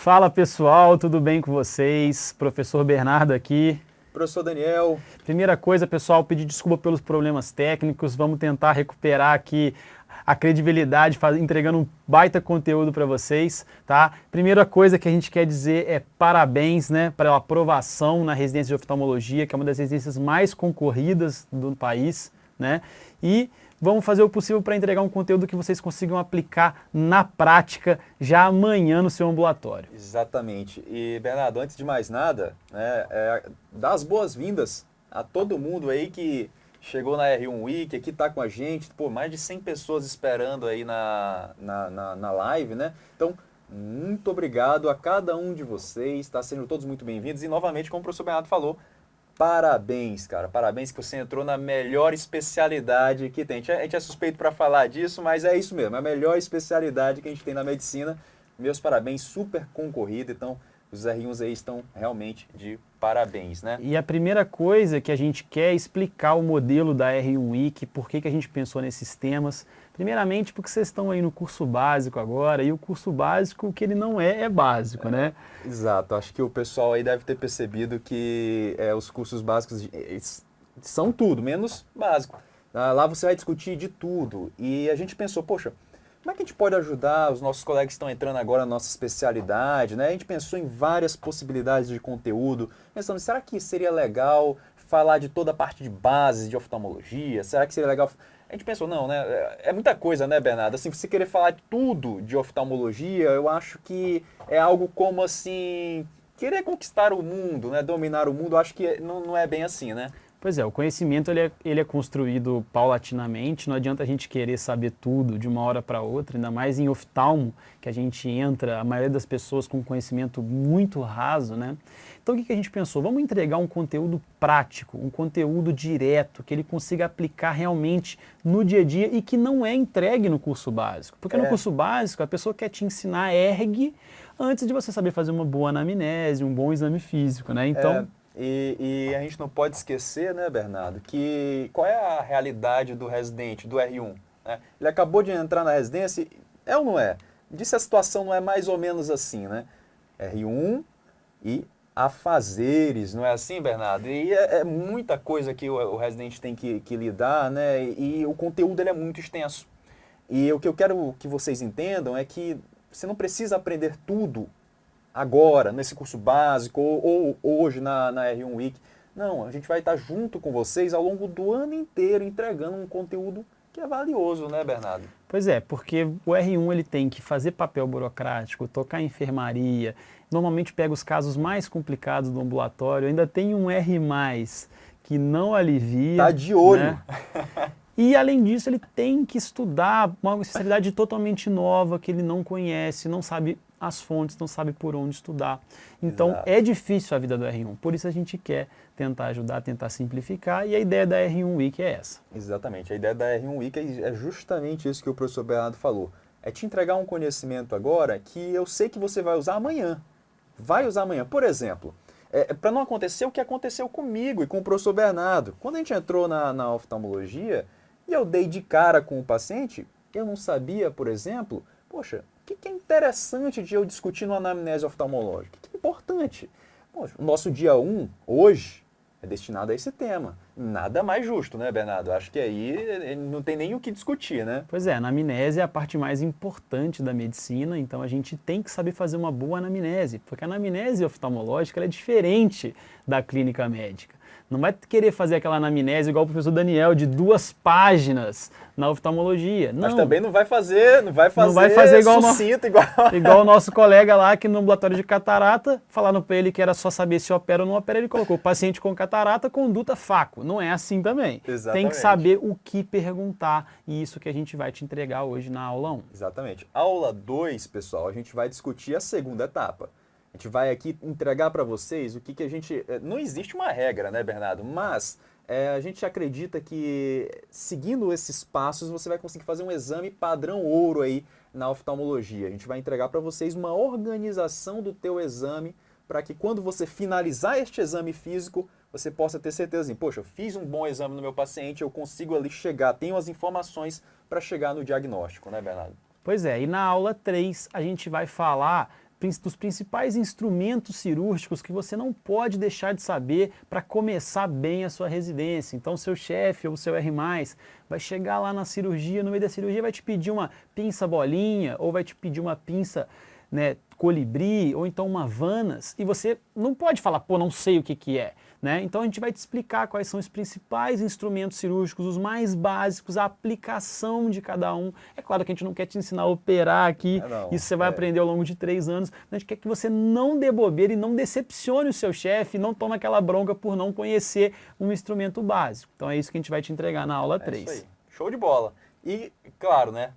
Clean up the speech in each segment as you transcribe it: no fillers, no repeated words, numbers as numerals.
Fala pessoal, tudo bem com vocês? Professor Bernardo aqui. Professor Daniel. Primeira coisa, pessoal, pedir desculpa pelos problemas técnicos, vamos tentar recuperar aqui a credibilidade, entregando um baita conteúdo para vocês, tá? Primeira coisa que a gente quer dizer é parabéns, né, pela aprovação na residência de oftalmologia, que é uma das residências mais concorridas do país, né? E vamos fazer o possível para entregar um conteúdo que vocês consigam aplicar na prática já amanhã no seu ambulatório. Exatamente. E, Bernardo, antes de mais nada, dar as boas-vindas a todo mundo aí que chegou na R1 Week, que está com a gente. Pô, mais de 100 pessoas esperando aí na live, né? Então, muito obrigado a cada um de vocês. Está sendo todos muito bem-vindos. E, novamente, como o professor Bernardo falou, parabéns, cara. Parabéns que você entrou na melhor especialidade que tem. A gente é suspeito para falar disso, mas é isso mesmo. É a melhor especialidade que a gente tem na medicina. Meus parabéns, super concorrido. Então, os R1s aí estão realmente de parabéns, né? E a primeira coisa que a gente quer é explicar o modelo da R1 Week, por que a gente pensou nesses temas. Primeiramente, porque vocês estão aí no curso básico agora, e o curso básico, o que ele não é básico, né? Exato. Acho que o pessoal aí deve ter percebido que os cursos básicos são tudo, menos básico. Lá você vai discutir de tudo. E a gente pensou, poxa, como é que a gente pode ajudar os nossos colegas que estão entrando agora na nossa especialidade, né? A gente pensou em várias possibilidades de conteúdo, pensando, será que seria legal falar de toda a parte de base de oftalmologia? Será que seria legal... A gente pensou, não, né? É muita coisa, né, Bernardo? Assim, se você querer falar de tudo de oftalmologia, eu acho que é algo como, assim, querer conquistar o mundo, né? Dominar o mundo, eu acho que não é bem assim, né? Pois é, o conhecimento ele é construído paulatinamente, não adianta a gente querer saber tudo de uma hora para outra, ainda mais em oftalmo, que a gente entra, a maioria das pessoas com conhecimento muito raso, né? Então o que a gente pensou? Vamos entregar um conteúdo prático, um conteúdo direto, que ele consiga aplicar realmente no dia a dia e que não é entregue no curso básico. Porque no curso básico a pessoa quer te ensinar ergue antes de você saber fazer uma boa anamnese, um bom exame físico, né? Então... E a gente não pode esquecer, né, Bernardo, que qual é a realidade do residente, do R1? Né? Ele acabou de entrar na residência, é ou não é? Disse a situação não é mais ou menos assim, né? R1 e afazeres, não é assim, Bernardo? E é muita coisa que o residente tem que lidar, né? E o conteúdo ele é muito extenso. E o que eu quero que vocês entendam é que você não precisa aprender tudo agora, nesse curso básico, ou hoje na R1 Week. Não, a gente vai estar junto com vocês ao longo do ano inteiro, entregando um conteúdo que é valioso, né, Bernardo? Pois é, porque o R1 ele tem que fazer papel burocrático, tocar enfermaria, normalmente pega os casos mais complicados do ambulatório, ainda tem um R+, que não alivia. Tá de olho. Né? E, além disso, ele tem que estudar uma especialidade totalmente nova que ele não conhece, não sabe as fontes, não sabe por onde estudar. Então, Exato. É difícil a vida do R1. Por isso a gente quer tentar ajudar, tentar simplificar, e a ideia da R1 Week é essa. Exatamente. A ideia da R1 Week é justamente isso que o professor Bernardo falou. É te entregar um conhecimento agora que eu sei que você vai usar amanhã. Vai usar amanhã. Por exemplo, para não acontecer o que aconteceu comigo e com o professor Bernardo. Quando a gente entrou na oftalmologia e eu dei de cara com o paciente, eu não sabia, por exemplo, poxa, o que é interessante de eu discutir numa anamnese oftalmológica? O que é importante? Poxa, o nosso dia 1, hoje, é destinado a esse tema. Nada mais justo, né, Bernardo? Acho que aí não tem nem o que discutir, né? Pois é, a anamnese é a parte mais importante da medicina, então a gente tem que saber fazer uma boa anamnese, porque a anamnese oftalmológica ela é diferente da clínica médica. Não vai querer fazer aquela anamnese igual o professor Daniel, de 2 páginas na oftalmologia. Não. Mas também não vai fazer igual sucinto, igual o nosso colega lá que no ambulatório de catarata, falaram para ele que era só saber se opera ou não opera, ele colocou paciente com catarata, conduta FACO. Não é assim também. Exatamente. Tem que saber o que perguntar, e isso que a gente vai te entregar hoje na aula 1. Exatamente. Aula 2, pessoal, a gente vai discutir a segunda etapa. A gente vai aqui entregar para vocês o que a gente... Não existe uma regra, né, Bernardo? Mas a gente acredita que seguindo esses passos você vai conseguir fazer um exame padrão ouro aí na oftalmologia. A gente vai entregar para vocês uma organização do teu exame para que quando você finalizar este exame físico, você possa ter certeza assim, poxa, eu fiz um bom exame no meu paciente, eu consigo ali chegar, tenho as informações para chegar no diagnóstico, né, Bernardo? Pois é, e na aula 3 a gente vai falar dos principais instrumentos cirúrgicos que você não pode deixar de saber para começar bem a sua residência. Então, seu chefe ou o seu R+, vai chegar lá na cirurgia, no meio da cirurgia vai te pedir uma pinça bolinha ou vai te pedir uma pinça, né, colibri ou então uma vanas, e você não pode falar, pô, não sei o que que é, né? Então a gente vai te explicar quais são os principais instrumentos cirúrgicos, os mais básicos, a aplicação de cada um. É claro que a gente não quer te ensinar a operar aqui, isso você vai aprender ao longo de 3 anos, mas a gente quer que você não dê bobeira e não decepcione o seu chefe, não tome aquela bronca por não conhecer um instrumento básico. Então é isso que a gente vai te entregar na aula 3. Isso aí. Show de bola. E, claro, né?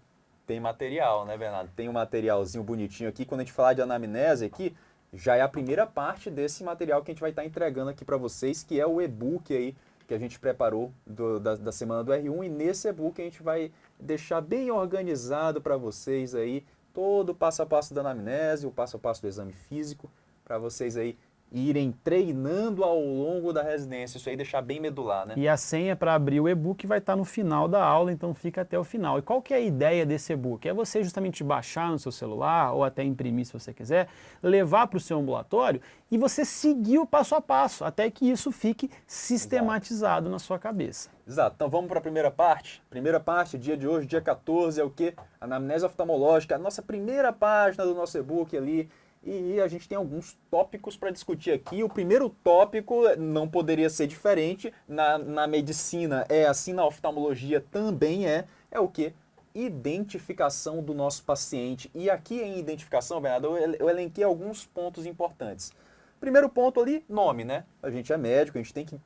Tem material, né, Bernardo? Tem um materialzinho bonitinho aqui. Quando a gente falar de anamnese aqui, já é a primeira parte desse material que a gente vai estar entregando aqui para vocês, que é o e-book aí que a gente preparou da semana do R1. E nesse e-book a gente vai deixar bem organizado para vocês aí todo o passo a passo da anamnese, o passo a passo do exame físico, para vocês aí irem treinando ao longo da residência. Isso aí deixar bem medular, né? E a senha para abrir o e-book vai estar no final da aula, então fica até o final. E qual que é a ideia desse e-book? É você justamente baixar no seu celular, ou até imprimir se você quiser, levar para o seu ambulatório e você seguir o passo a passo, até que isso fique sistematizado na sua cabeça. Exato. Então vamos para a primeira parte. Primeira parte, dia de hoje, dia 14, é o quê? Anamnese oftalmológica, a nossa primeira página do nosso e-book ali. E a gente tem alguns tópicos para discutir aqui. O primeiro tópico não poderia ser diferente. Na medicina é assim, na oftalmologia também é o quê? Identificação do nosso paciente. E aqui em identificação, Bernardo, eu elenquei alguns pontos importantes. Primeiro ponto ali, nome, né? A gente é médico, a gente tem que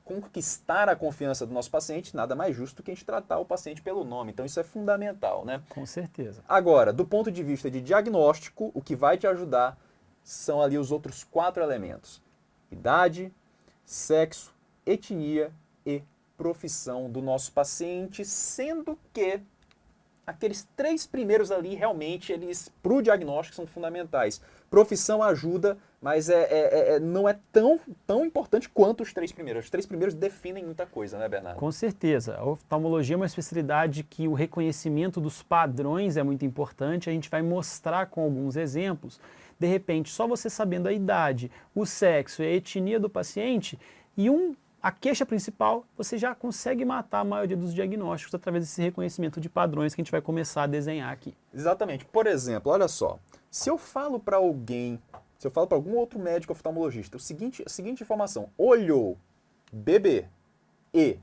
conquistar a confiança do nosso paciente, nada mais justo do que a gente tratar o paciente pelo nome. Então isso é fundamental, né? Com certeza. Agora, do ponto de vista de diagnóstico, o que vai te ajudar são ali os outros 4 elementos: idade, sexo, etnia e profissão do nosso paciente, sendo que aqueles 3 primeiros ali realmente, eles para o diagnóstico são fundamentais. Profissão ajuda, mas não é tão importante quanto os 3 primeiros. Os 3 primeiros definem muita coisa, né, Bernardo? Com certeza. A oftalmologia é uma especialidade que o reconhecimento dos padrões é muito importante. A gente vai mostrar com alguns exemplos. De repente, só você sabendo a idade, o sexo e a etnia do paciente e a queixa principal, você já consegue matar a maioria dos diagnósticos através desse reconhecimento de padrões que a gente vai começar a desenhar aqui. Exatamente. Por exemplo, olha só, se eu falo para alguém, se eu falo para algum outro médico oftalmologista, a seguinte informação: olhou, bebê e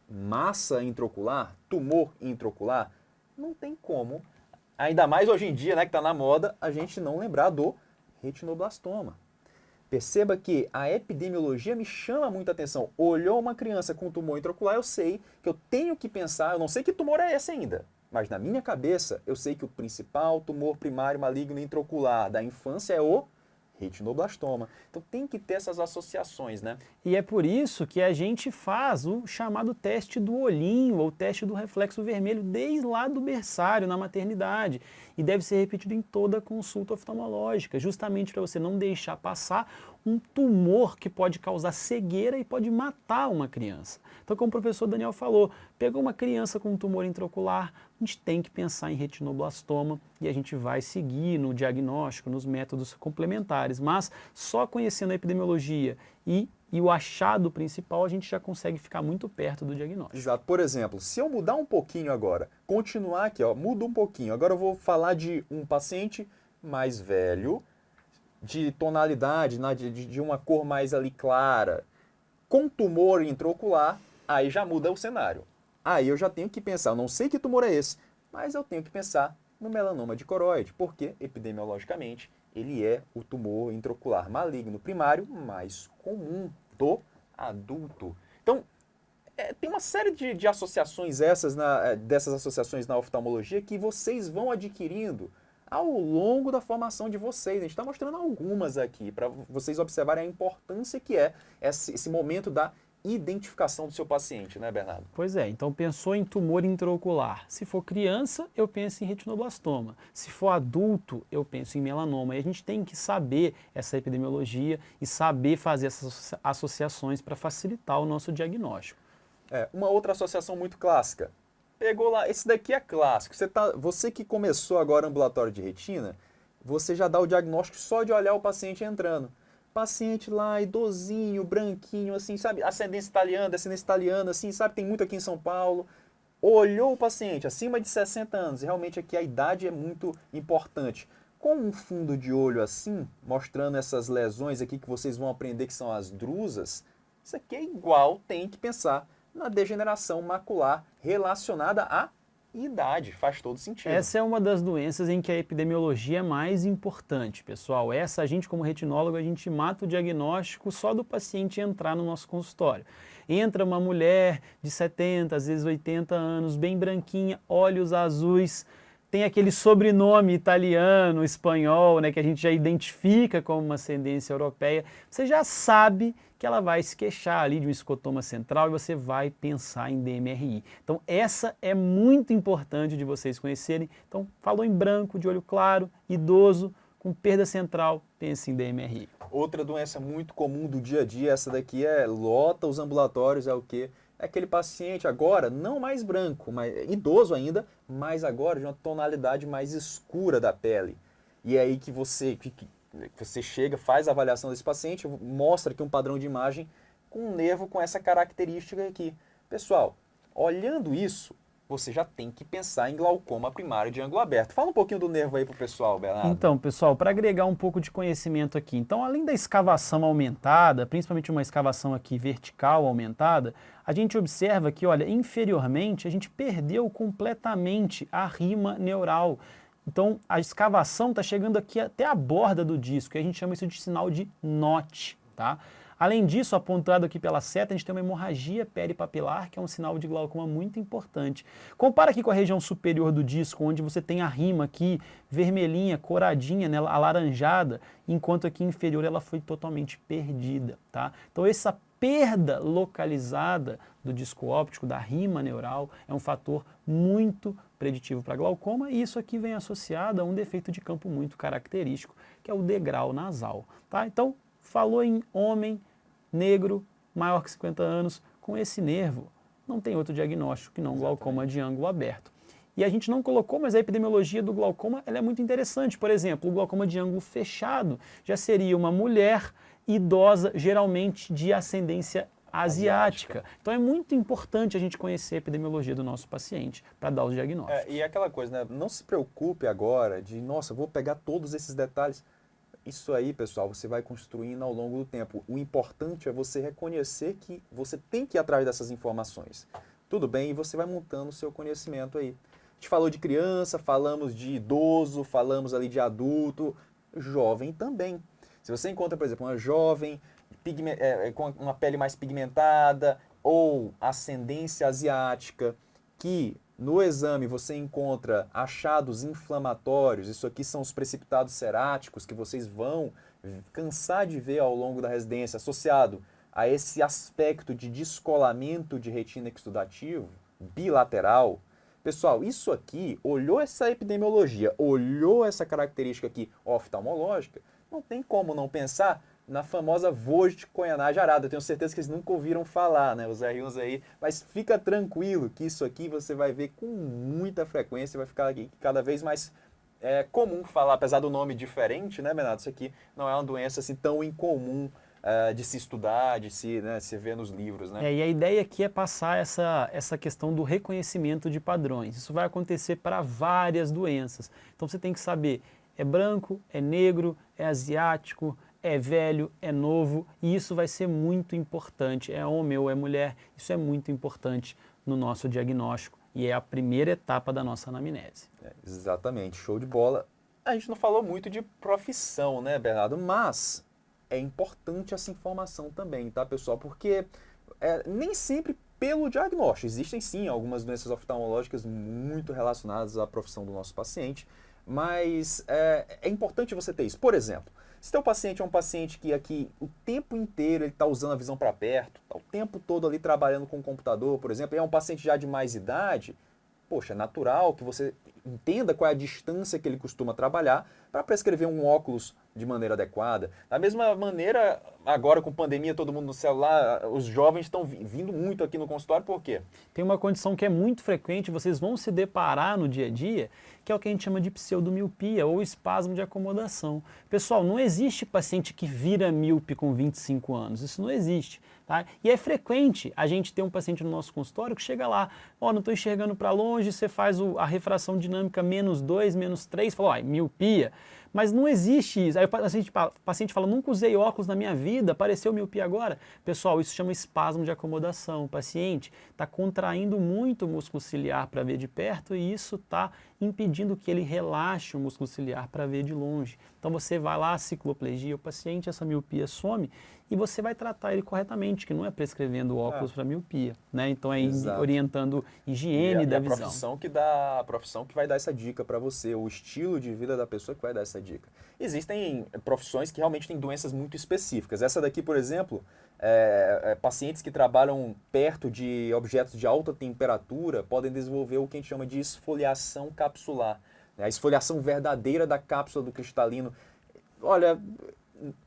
massa intraocular, tumor intraocular, não tem como, ainda mais hoje em dia, né, que está na moda, a gente não lembrar do retinoblastoma. Perceba que a epidemiologia me chama muita atenção. Olhou uma criança com tumor intraocular, eu sei que eu tenho que pensar, eu não sei que tumor é esse ainda, mas na minha cabeça eu sei que o principal tumor primário maligno intraocular da infância é o retinoblastoma. Então tem que ter essas associações, né? E é por isso que a gente faz o chamado teste do olhinho, ou teste do reflexo vermelho, desde lá do berçário, na maternidade. E deve ser repetido em toda a consulta oftalmológica, justamente para você não deixar passar um tumor que pode causar cegueira e pode matar uma criança. Então, como o professor Daniel falou, pegou uma criança com um tumor intraocular, a gente tem que pensar em retinoblastoma e a gente vai seguir no diagnóstico, nos métodos complementares, mas só conhecendo a epidemiologia e o achado principal, a gente já consegue ficar muito perto do diagnóstico. Exato. Por exemplo, se eu mudar um pouquinho agora, continuar aqui, ó, muda um pouquinho. Agora eu vou falar de um paciente mais velho, de tonalidade, né, de uma cor mais ali clara, com tumor intraocular, aí já muda o cenário. Aí eu já tenho que pensar, eu não sei que tumor é esse, mas eu tenho que pensar no melanoma dicoroide, porque epidemiologicamente ele é o tumor intraocular maligno primário mais comum do adulto. Então, tem uma série de associações dessas associações na oftalmologia que vocês vão adquirindo ao longo da formação de vocês. A gente está mostrando algumas aqui para vocês observarem a importância que é esse momento da identificação do seu paciente, né, Bernardo? Pois é, então pensou em tumor intraocular. Se for criança, eu penso em retinoblastoma. Se for adulto, eu penso em melanoma. E a gente tem que saber essa epidemiologia e saber fazer essas associações para facilitar o nosso diagnóstico. Uma outra associação muito clássica. Pegou lá, esse daqui é clássico. Você que começou agora ambulatório de retina, você já dá o diagnóstico só de olhar o paciente entrando. Paciente lá, idosinho, branquinho, assim, sabe? Ascendência italiana, descendência italiana, assim, sabe? Tem muito aqui em São Paulo. Olhou o paciente acima de 60 anos, realmente aqui a idade é muito importante. Com um fundo de olho assim, mostrando essas lesões aqui que vocês vão aprender que são as drusas, isso aqui é igual, tem que pensar na degeneração macular relacionada à idade, faz todo sentido. Essa é uma das doenças em que a epidemiologia é mais importante, pessoal. Essa, a gente como retinólogo, a gente mata o diagnóstico só do paciente entrar no nosso consultório. Entra uma mulher de 70, às vezes 80 anos, bem branquinha, olhos azuis, tem aquele sobrenome italiano, espanhol, né, que a gente já identifica como uma ascendência europeia, você já sabe que ela vai se queixar ali de um escotoma central e você vai pensar em DMRI. Então essa é muito importante de vocês conhecerem. Então falou em branco, de olho claro, idoso, com perda central, pense em DMRI. Outra doença muito comum do dia a dia, essa daqui lota os ambulatórios, é o quê? É aquele paciente agora, não mais branco, mas idoso ainda, mas agora de uma tonalidade mais escura da pele. E é aí que você chega, faz a avaliação desse paciente, mostra aqui um padrão de imagem com um nervo com essa característica aqui. Pessoal, olhando isso, você já tem que pensar em glaucoma primário de ângulo aberto. Fala um pouquinho do nervo aí pro pessoal, Bernardo. Então, pessoal, para agregar um pouco de conhecimento aqui, então além da escavação aumentada, principalmente uma escavação aqui vertical aumentada, a gente observa que, olha, inferiormente a gente perdeu completamente a rima neural. Então a escavação está chegando aqui até a borda do disco, e a gente chama isso de sinal de NOT, tá? Além disso, apontado aqui pela seta, a gente tem uma hemorragia peripapilar, que é um sinal de glaucoma muito importante. Compara aqui com a região superior do disco, onde você tem a rima aqui vermelhinha, coradinha, né, alaranjada, enquanto aqui inferior ela foi totalmente perdida, tá? Então essa perda localizada do disco óptico, da rima neural, é um fator muito preditivo para glaucoma, e isso aqui vem associado a um defeito de campo muito característico, que é o degrau nasal, tá? Então, falou em homem negro, maior que 50 anos, com esse nervo, não tem outro diagnóstico que não glaucoma de ângulo aberto. E a gente não colocou, mas a epidemiologia do glaucoma ela é muito interessante. Por exemplo, o glaucoma de ângulo fechado já seria uma mulher idosa, geralmente de ascendência asiática. Então é muito importante a gente conhecer a epidemiologia do nosso paciente para dar os diagnósticos. E aquela coisa, né? Não se preocupe agora de, nossa, vou pegar todos esses detalhes. Isso aí, pessoal, você vai construindo ao longo do tempo. O importante é você reconhecer que você tem que ir atrás dessas informações. Tudo bem? E você vai montando o seu conhecimento aí. A gente falou de criança, falamos de idoso, falamos ali de adulto, jovem também. Se você encontra, por exemplo, uma jovem com uma pele mais pigmentada ou ascendência asiática, que no exame você encontra achados inflamatórios, isso aqui são os precipitados ceráticos que vocês vão cansar de ver ao longo da residência, associado a esse aspecto de descolamento de retina exudativo bilateral. Pessoal, isso aqui, olhou essa epidemiologia, olhou essa característica aqui oftalmológica, não tem como não pensar na famosa Vogt Koyanagi arada. Eu tenho certeza que vocês nunca ouviram falar, né, os R1s aí, mas fica tranquilo que isso aqui você vai ver com muita frequência, vai ficar aqui cada vez mais comum falar, apesar do nome diferente, né, Bernardo? Isso aqui não é uma doença assim tão incomum de se estudar, de se ver nos livros, né? E a ideia aqui é passar essa questão do reconhecimento de padrões. Isso vai acontecer para várias doenças. Então você tem que saber, é branco, é negro, é asiático, é velho, é novo, e isso vai ser muito importante. É homem ou é mulher, isso é muito importante no nosso diagnóstico e é a primeira etapa da nossa anamnese. Exatamente, show de bola. A gente não falou muito de profissão, né, Bernardo? Mas é importante essa informação também, tá, pessoal? Porque nem sempre pelo diagnóstico. Existem sim algumas doenças oftalmológicas muito relacionadas à profissão do nosso paciente, mas é importante você ter isso. Por exemplo, se teu paciente é um paciente que aqui o tempo inteiro ele está usando a visão para perto, está o tempo todo ali trabalhando com o computador, por exemplo, e é um paciente já de mais idade, poxa, é natural que você entenda qual é a distância que ele costuma trabalhar para prescrever um óculos de maneira adequada. Da mesma maneira, agora com pandemia, todo mundo no celular, os jovens estão vindo muito aqui no consultório, por quê? Tem uma condição que é muito frequente, vocês vão se deparar no dia a dia, que é o que a gente chama de pseudomiopia ou espasmo de acomodação. Pessoal, não existe paciente que vira míope com 25 anos, isso não existe. Tá? E é frequente a gente ter um paciente no nosso consultório que chega lá, ó, não estou enxergando para longe, você faz a refração dinâmica -2, -3, fala, ó, miopia. Mas não existe isso. Aí o paciente fala, nunca usei óculos na minha vida, apareceu miopia agora. Pessoal, isso chama espasmo de acomodação. O paciente está contraindo muito o músculo ciliar para ver de perto e isso está impedindo que ele relaxe o músculo ciliar para ver de longe. Então você vai lá, cicloplegia, o paciente, essa miopia some e você vai tratar ele corretamente, que não é prescrevendo óculos para miopia, né? Então é orientando higiene da visão. A profissão que vai dar essa dica para você, o estilo de vida da pessoa que vai dar essa dica. Existem profissões que realmente têm doenças muito específicas. Essa daqui, por exemplo, pacientes que trabalham perto de objetos de alta temperatura podem desenvolver o que a gente chama de esfoliação capsular, né? A esfoliação verdadeira da cápsula do cristalino. Olha,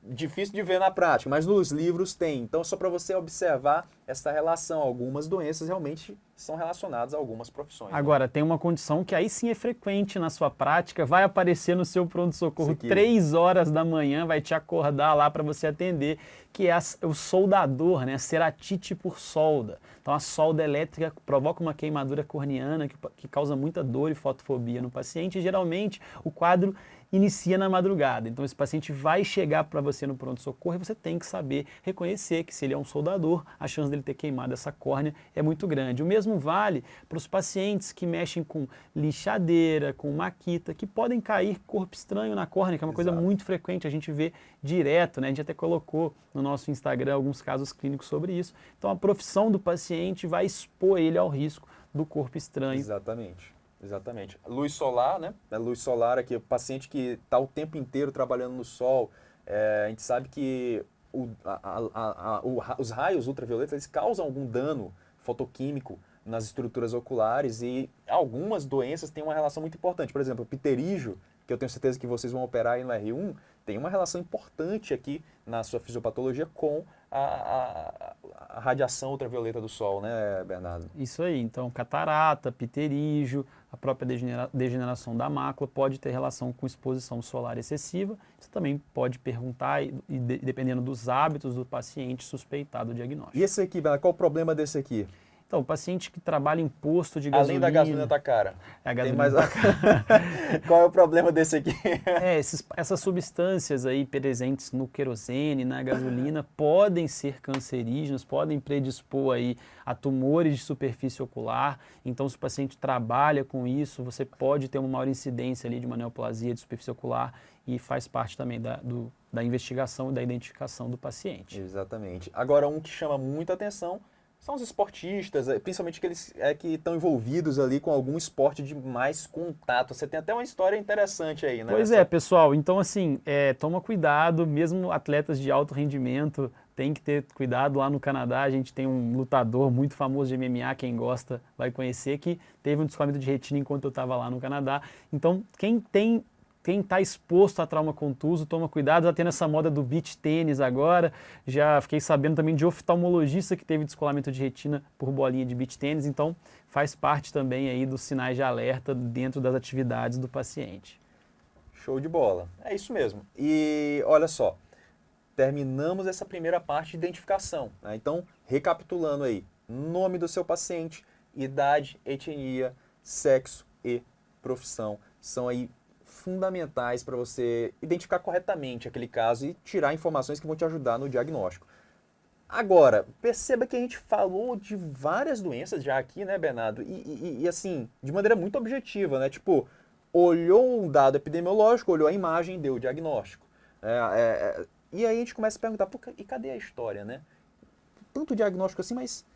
difícil de ver na prática, mas nos livros tem. Então, só para você observar essa relação. Algumas doenças realmente são relacionadas a algumas profissões. Agora, tem uma condição que aí sim é frequente na sua prática, vai aparecer no seu pronto-socorro 3 horas da manhã, vai te acordar lá para você atender, que é o soldador, né? Ceratite por solda. Então, a solda elétrica provoca uma queimadura corneana que causa muita dor e fotofobia no paciente. E, geralmente, o quadro inicia na madrugada. Então, esse paciente vai chegar para você no pronto-socorro e você tem que saber reconhecer que se ele é um soldador, a chance dele ter queimado essa córnea é muito grande. O mesmo vale para os pacientes que mexem com lixadeira, com maquita, que podem cair corpo estranho na córnea, que é uma coisa muito frequente, a gente vê direto, né? A gente até colocou no nosso Instagram alguns casos clínicos sobre isso. Então, a profissão do paciente vai expor ele ao risco do corpo estranho. Exatamente. Exatamente. Luz solar, né? A luz solar aqui, o paciente que está o tempo inteiro trabalhando no sol, a gente sabe que os raios ultravioletas eles causam algum dano fotoquímico nas estruturas oculares e algumas doenças têm uma relação muito importante. Por exemplo, o pterígio, que eu tenho certeza que vocês vão operar aí no R1, tem uma relação importante aqui na sua fisiopatologia com a radiação ultravioleta do sol, né, Bernardo? Isso aí. Então, catarata, pterígio, a própria degeneração da mácula pode ter relação com exposição solar excessiva. Você também pode perguntar, e dependendo dos hábitos do paciente, suspeitar do diagnóstico. E esse aqui, Bernardo, qual o problema desse aqui? Então, o paciente que trabalha em posto de gasolina... Além da gasolina tá cara. A gasolina tá cara. Qual é o problema desse aqui? Essas substâncias aí presentes no querosene, na gasolina, podem ser cancerígenas, podem predispor aí a tumores de superfície ocular. Então, se o paciente trabalha com isso, você pode ter uma maior incidência ali de uma neoplasia de superfície ocular e faz parte também da investigação e da identificação do paciente. Exatamente. Agora, um que chama muita atenção são os esportistas, principalmente aqueles que estão envolvidos ali com algum esporte de mais contato. Você tem até uma história interessante aí, né? Pois é, pessoal. Então, assim, toma cuidado, mesmo atletas de alto rendimento tem que ter cuidado. Lá no Canadá, a gente tem um lutador muito famoso de MMA, quem gosta vai conhecer, que teve um descolamento de retina enquanto eu estava lá no Canadá. Então, quem está exposto a trauma contuso, toma cuidado. Está tendo essa moda do beach tênis agora. Já fiquei sabendo também de oftalmologista que teve descolamento de retina por bolinha de beach tênis. Então, faz parte também aí dos sinais de alerta dentro das atividades do paciente. Show de bola. É isso mesmo. E olha só, terminamos essa primeira parte de identificação, né? Então, recapitulando aí, nome do seu paciente, idade, etnia, sexo e profissão são aí fundamentais para você identificar corretamente aquele caso e tirar informações que vão te ajudar no diagnóstico. Agora, perceba que a gente falou de várias doenças já aqui, né, Bernardo? E assim, de maneira muito objetiva, né? Tipo, olhou um dado epidemiológico, olhou a imagem, deu o diagnóstico. E aí a gente começa a perguntar, e cadê a história, né? Tanto diagnóstico assim, mas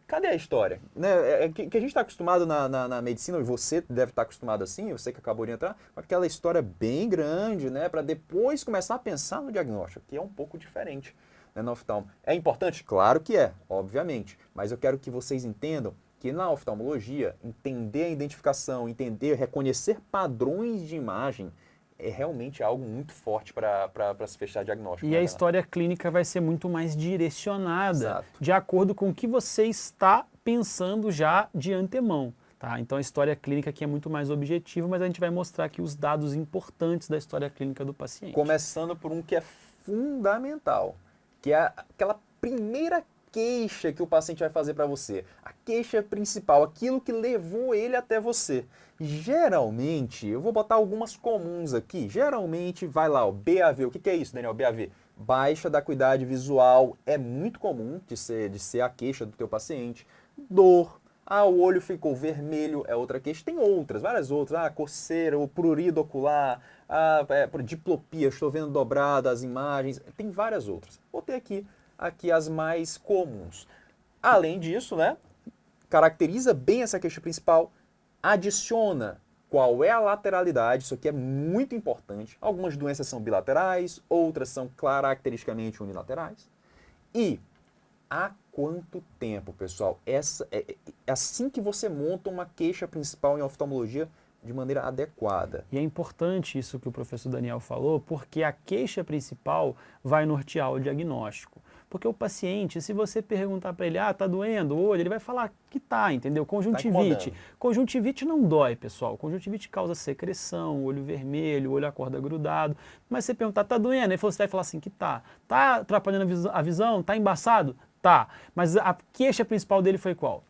cadê a história? Né? Que a gente está acostumado na medicina, e você deve estar acostumado assim, você que acabou de entrar, com aquela história bem grande, né? Para depois começar a pensar no diagnóstico, que é um pouco diferente, né, no oftalmo. É importante? Claro que é, obviamente. Mas eu quero que vocês entendam Porque na oftalmologia, entender a identificação, reconhecer padrões de imagem é realmente algo muito forte para se fechar diagnóstico. E a história clínica vai ser muito mais direcionada, Exato. de acordo com o que você está pensando já de antemão. Tá? Então a história clínica aqui é muito mais objetiva, mas a gente vai mostrar aqui os dados importantes da história clínica do paciente. Começando por um que é fundamental, que é aquela primeira queixa que o paciente vai fazer para você. A queixa principal, aquilo que levou ele até você. Geralmente, eu vou botar algumas comuns aqui. Geralmente, vai lá, o BAV. O que é isso, Daniel? BAV. Baixa da acuidade visual é muito comum de ser a queixa do teu paciente. Dor. O olho ficou vermelho é outra queixa. Tem outras, várias outras. Coceira, o prurido ocular, diplopia, estou vendo dobrada as imagens. Tem várias outras. Vou ter aqui as mais comuns. Além disso, né, caracteriza bem essa queixa principal, adiciona qual é a lateralidade, isso aqui é muito importante. Algumas doenças são bilaterais, outras são caracteristicamente unilaterais. E há quanto tempo, pessoal? É assim que você monta uma queixa principal em oftalmologia de maneira adequada. E é importante isso que o professor Daniel falou, porque a queixa principal vai nortear o diagnóstico. Porque o paciente, se você perguntar para ele, tá doendo o olho, ele vai falar que tá, entendeu? Conjuntivite. Conjuntivite não dói, pessoal. Conjuntivite causa secreção, olho vermelho, olho acorda grudado. Mas você perguntar, tá doendo? Você vai falar assim que tá. Tá atrapalhando a visão? Tá embaçado? Tá. Mas a queixa principal dele foi qual?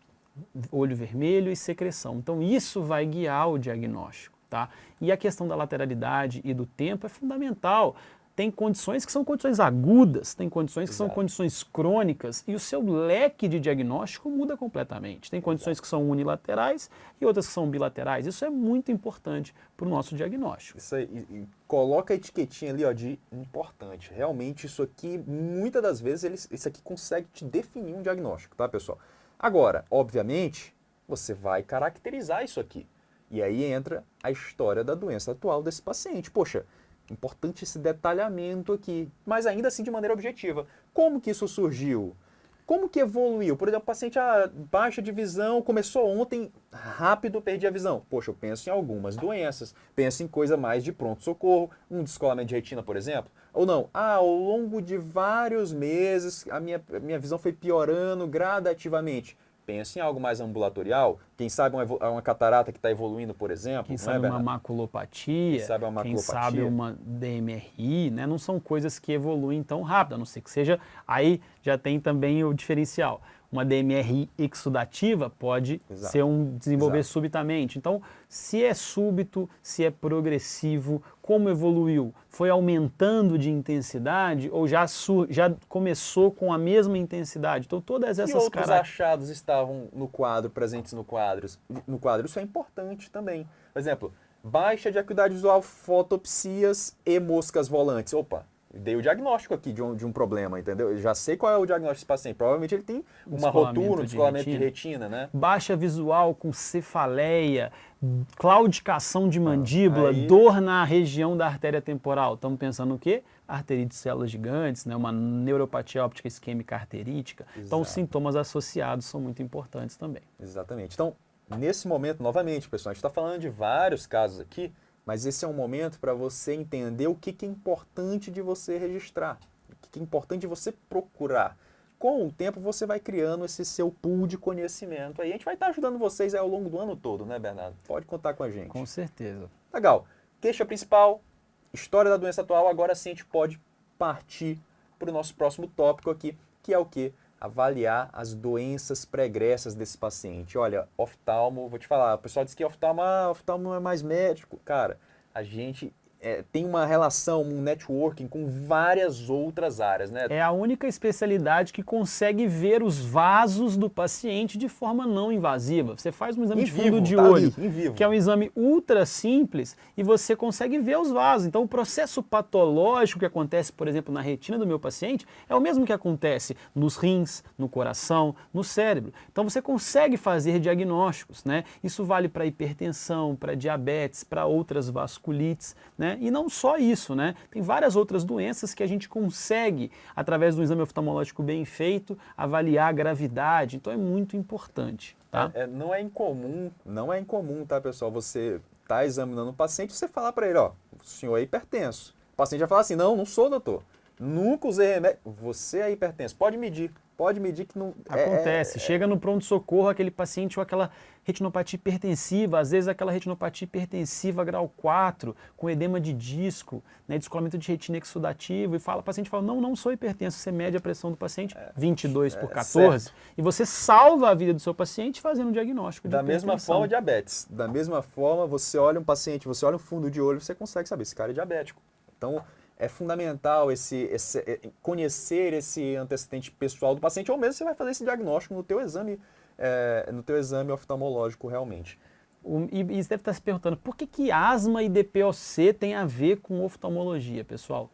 Olho vermelho e secreção. Então isso vai guiar o diagnóstico, tá? E a questão da lateralidade e do tempo é fundamental. Tem condições que são condições agudas, tem condições que são condições crônicas e o seu leque de diagnóstico muda completamente. Tem condições que são unilaterais e outras que são bilaterais. Isso é muito importante para o nosso diagnóstico. Isso aí, e coloca a etiquetinha ali de importante. Realmente isso aqui, muitas das vezes, isso aqui consegue te definir um diagnóstico, tá, pessoal? Agora, obviamente, você vai caracterizar isso aqui. E aí entra a história da doença atual desse paciente. Poxa, importante esse detalhamento aqui, mas ainda assim de maneira objetiva. Como que isso surgiu? Como que evoluiu? Por exemplo, o paciente baixa de visão, começou ontem, rápido perdi a visão. Poxa, eu penso em algumas doenças, penso em coisa mais de pronto-socorro, um descolamento de retina, por exemplo. Ou não, ao longo de vários meses, a minha visão foi piorando gradativamente. Pensa em algo mais ambulatorial, quem sabe uma catarata que está evoluindo, por exemplo. Quem sabe uma maculopatia, quem sabe uma DMRI, né? Não são coisas que evoluem tão rápido, a não ser que seja, aí já tem também o diferencial. Uma DMRI exudativa pode desenvolver subitamente. Então, se é súbito, se é progressivo, como evoluiu? Foi aumentando de intensidade ou já começou com a mesma intensidade? Então, todas essas outros achados estavam no quadro, presentes no quadro. Isso é importante também. Por exemplo, baixa de acuidade visual, fotopsias e moscas volantes. Opa! Dei o diagnóstico aqui de um problema, entendeu? Eu já sei qual é o diagnóstico desse paciente. Provavelmente ele tem uma rotura, um descolamento de retina, né? Baixa visual com cefaleia, claudicação de mandíbula, dor na região da artéria temporal. Estamos pensando o quê? Arterite de células gigantes, né? Uma neuropatia óptica isquêmica arterítica. Exato. Então os sintomas associados são muito importantes também. Exatamente. Então, nesse momento, novamente, pessoal, a gente está falando de vários casos aqui, mas esse é um momento para você entender o que é importante de você registrar, o que é importante de você procurar. Com o tempo você vai criando esse seu pool de conhecimento. Aí a gente vai estar ajudando vocês ao longo do ano todo, né, Bernardo? Pode contar com a gente. Com certeza. Legal. Queixa principal, história da doença atual. Agora sim a gente pode partir para o nosso próximo tópico aqui, que é o quê? Avaliar as doenças pregressas desse paciente. Olha, oftalmo, vou te falar, o pessoal diz que oftalmo é mais médico. Cara, a gente tem uma relação, um networking com várias outras áreas, né? É a única especialidade que consegue ver os vasos do paciente de forma não invasiva. Você faz um exame de fundo de olho, que é um exame ultra simples, e você consegue ver os vasos. Então o processo patológico que acontece, por exemplo, na retina do meu paciente, é o mesmo que acontece nos rins, no coração, no cérebro. Então você consegue fazer diagnósticos, né? Isso vale para hipertensão, para diabetes, para outras vasculites, né? né? E não só isso, né? Tem várias outras doenças que a gente consegue, através do exame oftalmológico bem feito, avaliar a gravidade. Então é muito importante, tá? Não é incomum, tá, pessoal? Você tá examinando um paciente e você falar para ele, ó, o senhor é hipertenso. O paciente vai falar assim, não sou, doutor. Nunca usei remédio. Você é hipertenso. Pode medir que não... Acontece. Chega no pronto-socorro aquele paciente com aquela retinopatia hipertensiva, às vezes aquela retinopatia hipertensiva grau 4, com edema de disco, né, descolamento de retina exudativo, e o paciente fala, não sou hipertenso, você mede a pressão do paciente, 22 por 14, certo. E você salva a vida do seu paciente fazendo um diagnóstico de hipertensão. Da mesma forma, diabetes. Da mesma forma, você olha um paciente, você olha o fundo de olho, você consegue saber, esse cara é diabético. Então, é fundamental conhecer esse antecedente pessoal do paciente, ou mesmo você vai fazer esse diagnóstico no teu exame oftalmológico realmente. E você deve estar se perguntando, por que asma e DPOC tem a ver com oftalmologia, pessoal?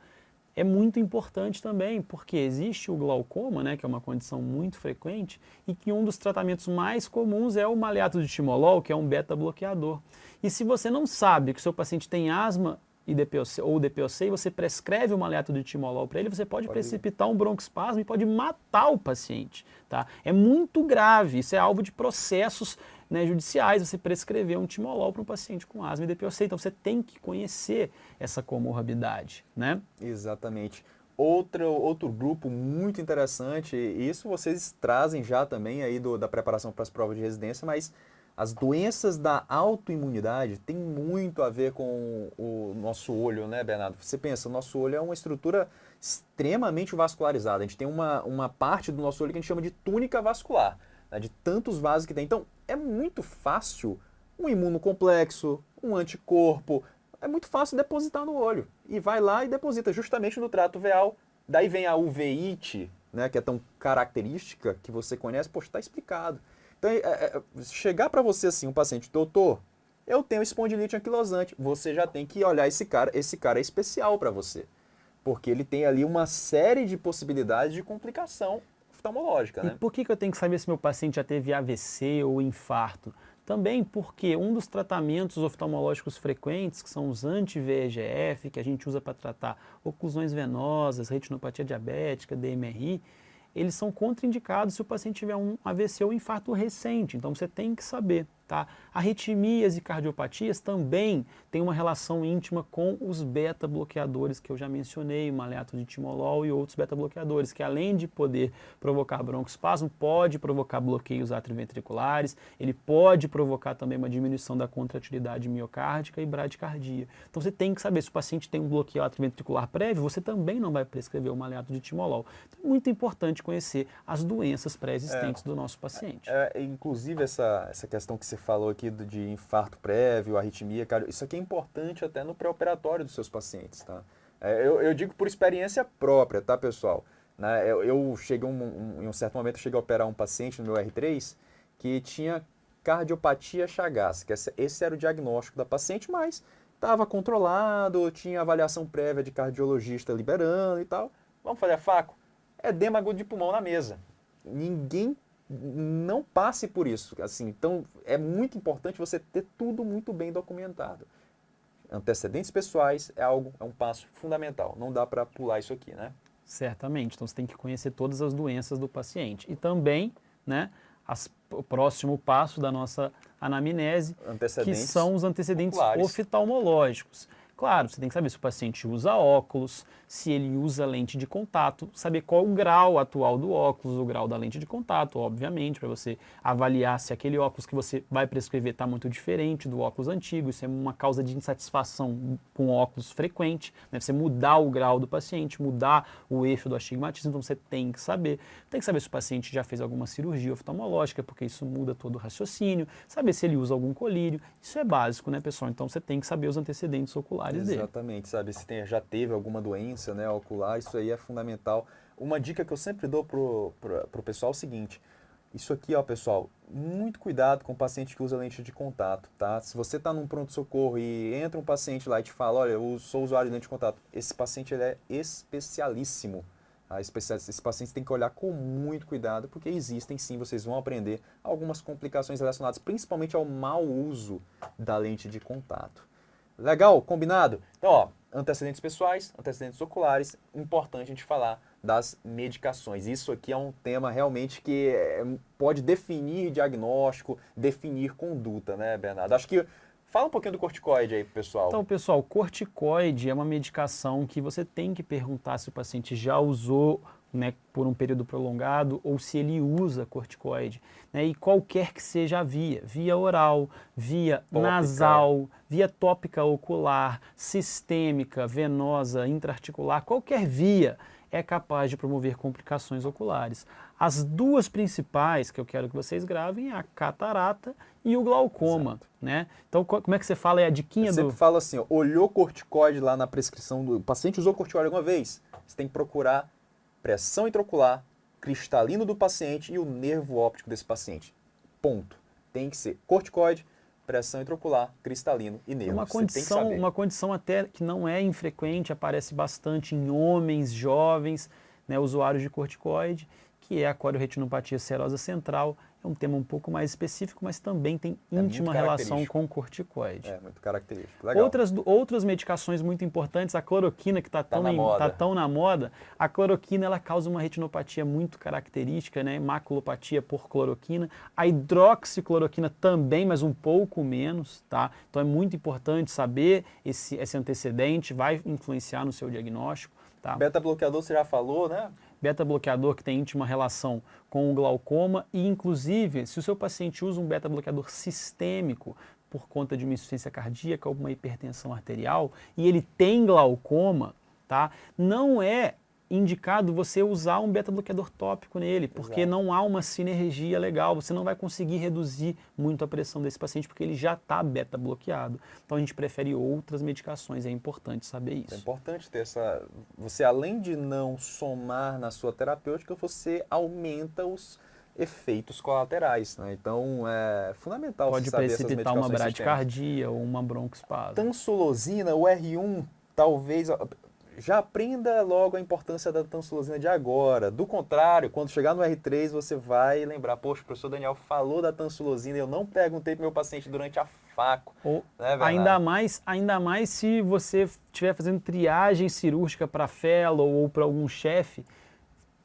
É muito importante também, porque existe o glaucoma, né, que é uma condição muito frequente, e que um dos tratamentos mais comuns é o maleato de timolol, que é um beta-bloqueador. E se você não sabe que o seu paciente tem asma e DPOC, ou DPOC, e você prescreve o maleato de timolol para ele, você pode precipitar um broncoespasmo e pode matar o paciente. Tá? É muito grave, isso é alvo de processos, né, judiciais, você prescrever um timolol para um paciente com asma e DPOC. Então você tem que conhecer essa comorbidade, né? Exatamente. Outro grupo muito interessante, e isso vocês trazem já também aí da preparação para as provas de residência, mas as doenças da autoimunidade têm muito a ver com o nosso olho, né, Bernardo? Você pensa, o nosso olho é uma estrutura extremamente vascularizada. A gente tem uma parte do nosso olho que a gente chama de túnica vascular, né, de tantos vasos que tem. Então, é muito fácil um imunocomplexo, um anticorpo, é muito fácil depositar no olho. E vai lá e deposita justamente no trato uveal. Daí vem a uveíte, né, que é tão característica, que você conhece, poxa, está explicado. Então, chegar para você assim, um paciente, doutor, eu tenho espondilite anquilosante, você já tem que olhar esse cara é especial para você, porque ele tem ali uma série de possibilidades de complicação oftalmológica, né? E por que eu tenho que saber se meu paciente já teve AVC ou infarto? Também porque um dos tratamentos oftalmológicos frequentes, que são os anti-VEGF, que a gente usa para tratar oclusões venosas, retinopatia diabética, DMRI, eles são contraindicados se o paciente tiver um AVC ou infarto recente. Então você tem que saber, tá? Arritmias e cardiopatias também têm uma relação íntima com os beta-bloqueadores que eu já mencionei, o maleato de timolol e outros beta-bloqueadores, que além de poder provocar broncoespasmo, pode provocar bloqueios atrioventriculares, ele pode provocar também uma diminuição da contratilidade miocárdica e bradicardia. Então você tem que saber, se o paciente tem um bloqueio atrioventricular prévio, você também não vai prescrever o maleato de timolol. Então é muito importante conhecer as doenças pré-existentes do nosso paciente. Inclusive essa questão que você falou aqui de infarto prévio, arritmia, cara, isso aqui é importante até no pré-operatório dos seus pacientes, tá? Eu digo por experiência própria, tá, pessoal? Né, eu cheguei em um certo momento, eu cheguei a operar um paciente no meu R3 que tinha cardiopatia Chagas, que esse era o diagnóstico da paciente, mas estava controlado, tinha avaliação prévia de cardiologista liberando e tal. Vamos fazer a faco? Edema agudo de pulmão na mesa. Ninguém não passe por isso. Assim, então, é muito importante você ter tudo muito bem documentado. Antecedentes pessoais é um passo fundamental. Não dá para pular isso aqui, né? Certamente. Então, você tem que conhecer todas as doenças do paciente. E também, né, o próximo passo da nossa anamnese, que são os antecedentes oftalmológicos. Claro, você tem que saber se o paciente usa óculos, se ele usa lente de contato, saber qual o grau atual do óculos, o grau da lente de contato, obviamente, para você avaliar se aquele óculos que você vai prescrever está muito diferente do óculos antigo. Isso é uma causa de insatisfação com óculos frequente, né? Você mudar o grau do paciente, mudar o eixo do astigmatismo, então você tem que saber. Tem que saber se o paciente já fez alguma cirurgia oftalmológica, porque isso muda todo o raciocínio, saber se ele usa algum colírio. Isso é básico, né, pessoal? Então você tem que saber os antecedentes oculares. Exatamente, sabe? Se já teve alguma doença, né, ocular, isso aí é fundamental. Uma dica que eu sempre dou pro pessoal é o seguinte: isso aqui, ó, pessoal, muito cuidado com o paciente que usa lente de contato, tá? Se você está num pronto-socorro e entra um paciente lá e te fala, olha, eu sou usuário de lente de contato, esse paciente ele é especialíssimo. Tá? Esse paciente tem que olhar com muito cuidado, porque existem sim, vocês vão aprender algumas complicações relacionadas principalmente ao mau uso da lente de contato. Legal? Combinado? Então, ó, antecedentes pessoais, antecedentes oculares, importante a gente falar das medicações. Isso aqui é um tema realmente que pode definir diagnóstico, definir conduta, né, Bernardo? Acho que fala um pouquinho do corticoide aí pro pessoal. Então, pessoal, corticoide é uma medicação que você tem que perguntar se o paciente já usou, né, por um período prolongado ou se ele usa corticoide, né, e qualquer que seja a via oral, via Tópica. nasal, via tópica ocular, sistêmica, venosa, intraarticular, qualquer via é capaz de promover complicações oculares. As duas principais que eu quero que vocês gravem é a catarata e o glaucoma, né? Então, como é que você fala? É a diquinha Eu sempre falo assim, ó, olhou corticoide lá na prescrição do... O paciente usou corticoide alguma vez? Você tem que procurar pressão intraocular, cristalino do paciente e o nervo óptico desse paciente. Ponto. Tem que ser corticoide, pressão intraocular, cristalino e nervo. Uma condição até que não é infrequente, aparece bastante em homens jovens, né, usuários de corticoide, que é a coriorretinopatia serosa central. É um tema um pouco mais específico, mas também tem íntima relação com o corticoide. É, muito característico. Legal. Outras medicações muito importantes, a cloroquina, que está tão na moda, a cloroquina ela causa uma retinopatia muito característica, né? Maculopatia por cloroquina. A hidroxicloroquina também, mas um pouco menos, tá? Então é muito importante saber esse antecedente, vai influenciar no seu diagnóstico. Tá? Beta-bloqueador você já falou, né? Beta-bloqueador que tem íntima relação com o glaucoma e, inclusive, se o seu paciente usa um beta-bloqueador sistêmico por conta de uma insuficiência cardíaca ou uma hipertensão arterial e ele tem glaucoma, tá? Não é indicado você usar um beta-bloqueador tópico nele, porque não há uma sinergia legal, você não vai conseguir reduzir muito a pressão desse paciente porque ele já está beta-bloqueado. Então a gente prefere outras medicações, é importante saber isso. É importante ter essa... Você, além de não somar na sua terapêutica, você aumenta os efeitos colaterais, né? Então é fundamental você saber essas medicações. Pode precipitar uma bradicardia ou uma broncoespasmo. Tansulosina, o R1, talvez... Já aprenda logo a importância da tansulosina de agora. Do contrário, quando chegar no R3, você vai lembrar, poxa, o professor Daniel falou da tansulosina e eu não perguntei para o meu paciente durante a faco. Né, ainda mais se você estiver fazendo triagem cirúrgica para fellow ou para algum chefe,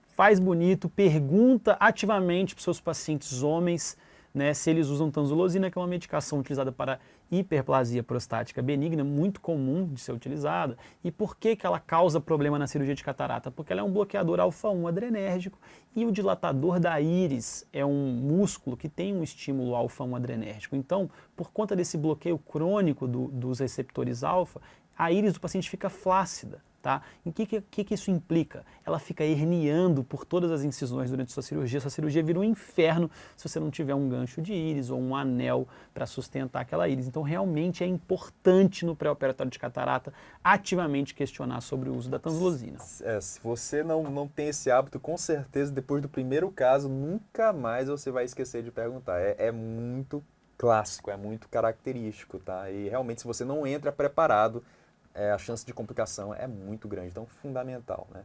faz bonito, pergunta ativamente para os seus pacientes homens, né, se eles usam tansulosina, que é uma medicação utilizada para hiperplasia prostática benigna, muito comum de ser utilizada. E por que ela causa problema na cirurgia de catarata? Porque ela é um bloqueador alfa-1 adrenérgico e o dilatador da íris é um músculo que tem um estímulo alfa-1 adrenérgico. Então, por conta desse bloqueio crônico dos receptores alfa, a íris do paciente fica flácida. Tá? E o que isso implica? Ela fica herniando por todas as incisões durante sua cirurgia vira um inferno se você não tiver um gancho de íris ou um anel para sustentar aquela íris. Então realmente é importante no pré-operatório de catarata ativamente questionar sobre o uso da tansulosina. Se você não tem esse hábito, com certeza depois do primeiro caso, nunca mais você vai esquecer de perguntar. É muito clássico, é muito característico, tá? E realmente se você não entra preparado, a chance de complicação é muito grande, então fundamental, né?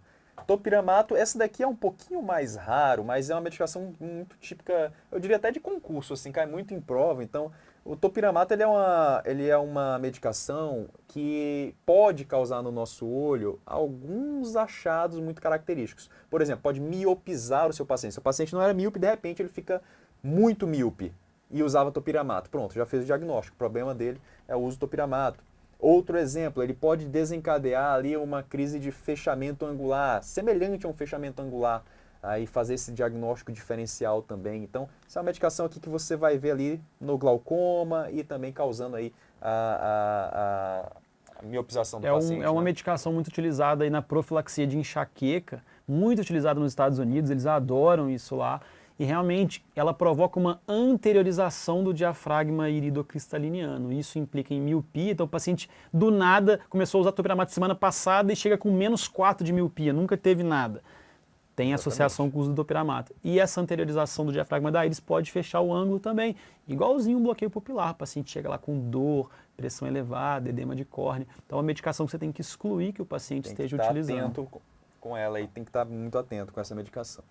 Topiramato, essa daqui é um pouquinho mais raro, mas é uma medicação muito típica, eu diria até de concurso, assim, cai muito em prova. Então, o topiramato ele é uma medicação que pode causar no nosso olho alguns achados muito característicos. Por exemplo, pode miopizar o seu paciente. Seu paciente não era míope, de repente ele fica muito míope e usava topiramato. Pronto, já fez o diagnóstico. O problema dele é o uso do topiramato. Outro exemplo, ele pode desencadear ali uma crise de fechamento angular, semelhante a um fechamento angular, aí fazer esse diagnóstico diferencial também. Então, essa é uma medicação aqui que você vai ver ali no glaucoma e também causando aí a miopização do paciente. É uma medicação muito utilizada aí na profilaxia de enxaqueca, muito utilizada nos Estados Unidos, eles adoram isso lá. E realmente ela provoca uma anteriorização do diafragma iridocristaliniano. Isso implica em miopia. Então o paciente do nada começou a usar topiramato semana passada e chega com -4 de miopia, nunca teve nada. Tem associação com o uso do topiramato. E essa anteriorização do diafragma da íris pode fechar o ângulo também. Igualzinho um bloqueio pupilar. O paciente chega lá com dor, pressão elevada, edema de córnea. Então é uma medicação que você tem que excluir que o paciente esteja utilizando. Tem que estar atento com ela e tem que estar muito atento com essa medicação.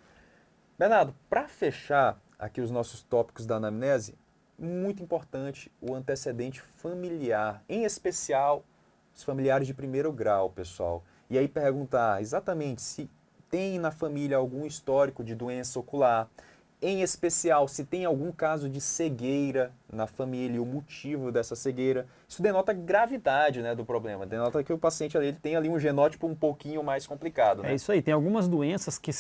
Bernardo, para fechar aqui os nossos tópicos da anamnese, muito importante o antecedente familiar, em especial os familiares de primeiro grau, pessoal. E aí perguntar exatamente se tem na família algum histórico de doença ocular, em especial se tem algum caso de cegueira na família e o motivo dessa cegueira. Isso denota gravidade, né, do problema, denota que o paciente ele tem ali um genótipo um pouquinho mais complicado. Né? É isso aí, tem algumas doenças que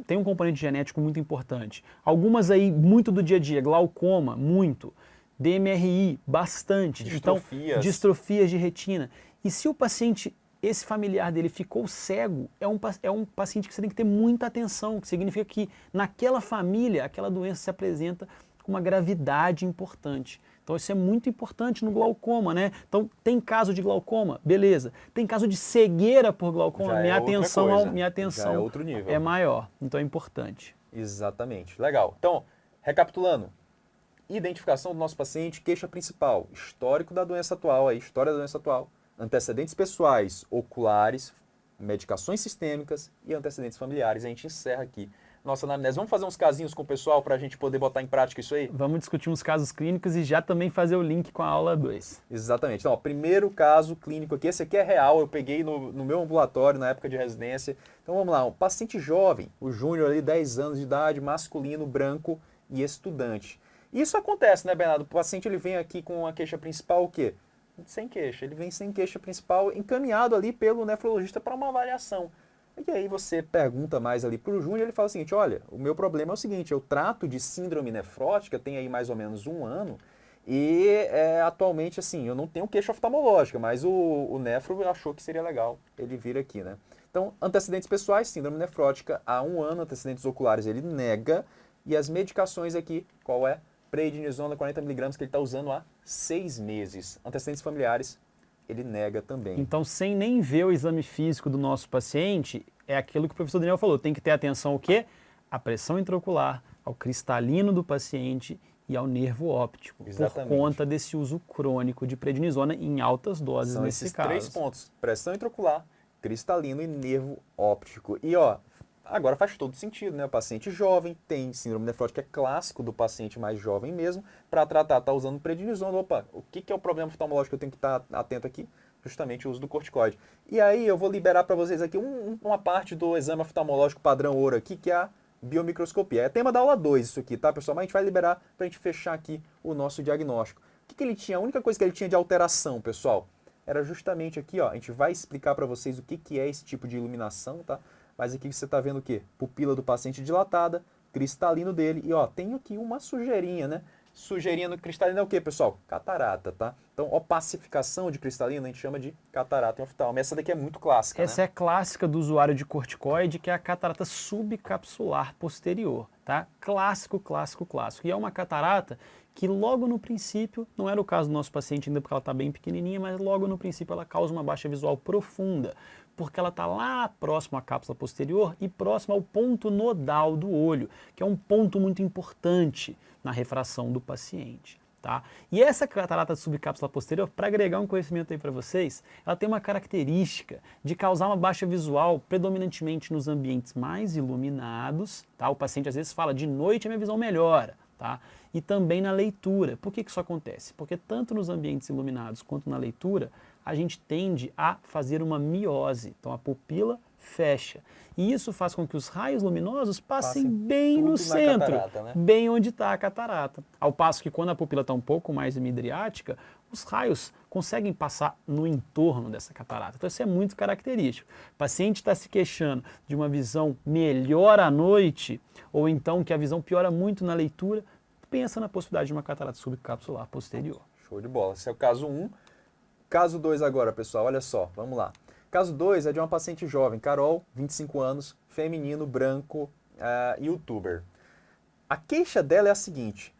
tem um componente genético muito importante. Algumas aí muito do dia a dia, glaucoma, muito, DMRI, bastante. Distrofias. Então, distrofias de retina. E se o paciente, esse familiar dele ficou cego, é um paciente que você tem que ter muita atenção, que significa que naquela família, aquela doença se apresenta com uma gravidade importante. Então isso é muito importante no glaucoma, né? Então tem caso de glaucoma, beleza. Tem caso de cegueira por glaucoma, minha atenção é outro nível. É maior. Então é importante. Exatamente. Legal. Então, recapitulando. Identificação do nosso paciente, queixa principal, histórico da doença atual, história da doença atual, antecedentes pessoais, oculares, medicações sistêmicas e antecedentes familiares. A gente encerra aqui nossa anamnese. Vamos fazer uns casinhos com o pessoal para a gente poder botar em prática isso aí? Vamos discutir uns casos clínicos e já também fazer o link com a aula 2. Exatamente. Então, ó, primeiro caso clínico aqui, esse aqui é real, eu peguei no meu ambulatório na época de residência. Então vamos lá, um paciente jovem, o Júnior ali, 10 anos de idade, masculino, branco e estudante. Isso acontece, né, Bernardo? O paciente ele vem aqui com a queixa principal o quê? Sem queixa. Ele vem sem queixa principal, encaminhado ali pelo nefrologista para uma avaliação. E aí você pergunta mais ali para o Júnior, ele fala o seguinte, olha, o meu problema é o seguinte, eu trato de síndrome nefrótica, tem aí mais ou menos 1 ano, e atualmente, assim, eu não tenho queixa oftalmológica, mas o nefro achou que seria legal ele vir aqui, né? Então, antecedentes pessoais, síndrome nefrótica, há 1 ano, antecedentes oculares ele nega, e as medicações aqui, qual é? Prednisona 40mg que ele está usando há 6 meses. Antecedentes familiares, ele nega também. Então, sem nem ver o exame físico do nosso paciente, é aquilo que o professor Daniel falou, tem que ter atenção ao quê? À pressão intraocular, ao cristalino do paciente e ao nervo óptico, Exatamente. Por conta desse uso crônico de prednisona em altas doses São nesse esses caso. 3 pontos, pressão intraocular, cristalino e nervo óptico. E ó, agora faz todo sentido, né? O paciente jovem tem síndrome nefrótica, é clássico do paciente mais jovem mesmo. Para tratar, está usando prednisona. Opa, o que é o problema oftalmológico que eu tenho que estar atento aqui? Justamente o uso do corticoide. E aí eu vou liberar para vocês aqui uma parte do exame oftalmológico padrão ouro aqui, que é a biomicroscopia. É tema da aula 2 isso aqui, tá, pessoal? Mas a gente vai liberar para a gente fechar aqui o nosso diagnóstico. O que ele tinha? A única coisa que ele tinha de alteração, pessoal, era justamente aqui, ó. A gente vai explicar para vocês o que é esse tipo de iluminação, tá? Mas aqui você está vendo o quê? Pupila do paciente dilatada, cristalino dele. E ó, tem aqui uma sujeirinha, né? Sujeirinha no cristalino é o quê, pessoal? Catarata, tá? Então, opacificação de cristalino a gente chama de catarata em oftalmo. Essa daqui é muito clássica, Essa né? é clássica do usuário de corticoide, que é a catarata subcapsular posterior, tá? Clássico, clássico, clássico. E é uma catarata que logo no princípio, não era o caso do nosso paciente ainda porque ela está bem pequenininha, mas logo no princípio ela causa uma baixa visual profunda, porque ela está lá próximo à cápsula posterior e próximo ao ponto nodal do olho, que é um ponto muito importante na refração do paciente. Tá? E essa catarata subcápsula posterior, para agregar um conhecimento aí para vocês, ela tem uma característica de causar uma baixa visual predominantemente nos ambientes mais iluminados. Tá? O paciente às vezes fala, de noite a minha visão melhora. Tá? E também na leitura. Por que isso acontece? Porque tanto nos ambientes iluminados quanto na leitura, a gente tende a fazer uma miose. Então a pupila fecha. E isso faz com que os raios luminosos passem bem no centro, catarata, né? bem onde está a catarata. Ao passo que quando a pupila está um pouco mais midriática, os raios conseguem passar no entorno dessa catarata. Então isso é muito característico. O paciente está se queixando de uma visão melhor à noite, ou então que a visão piora muito na leitura, pensa na possibilidade de uma catarata subcapsular posterior. Show de bola. Esse é o caso 1. Caso 2 agora, pessoal, olha só, vamos lá. Caso 2 é de uma paciente jovem, Carol, 25 anos, feminino, branco, youtuber. A queixa dela é a seguinte,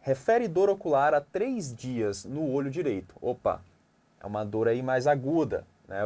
refere dor ocular há 3 dias no olho direito. Opa, é uma dor aí mais aguda, né?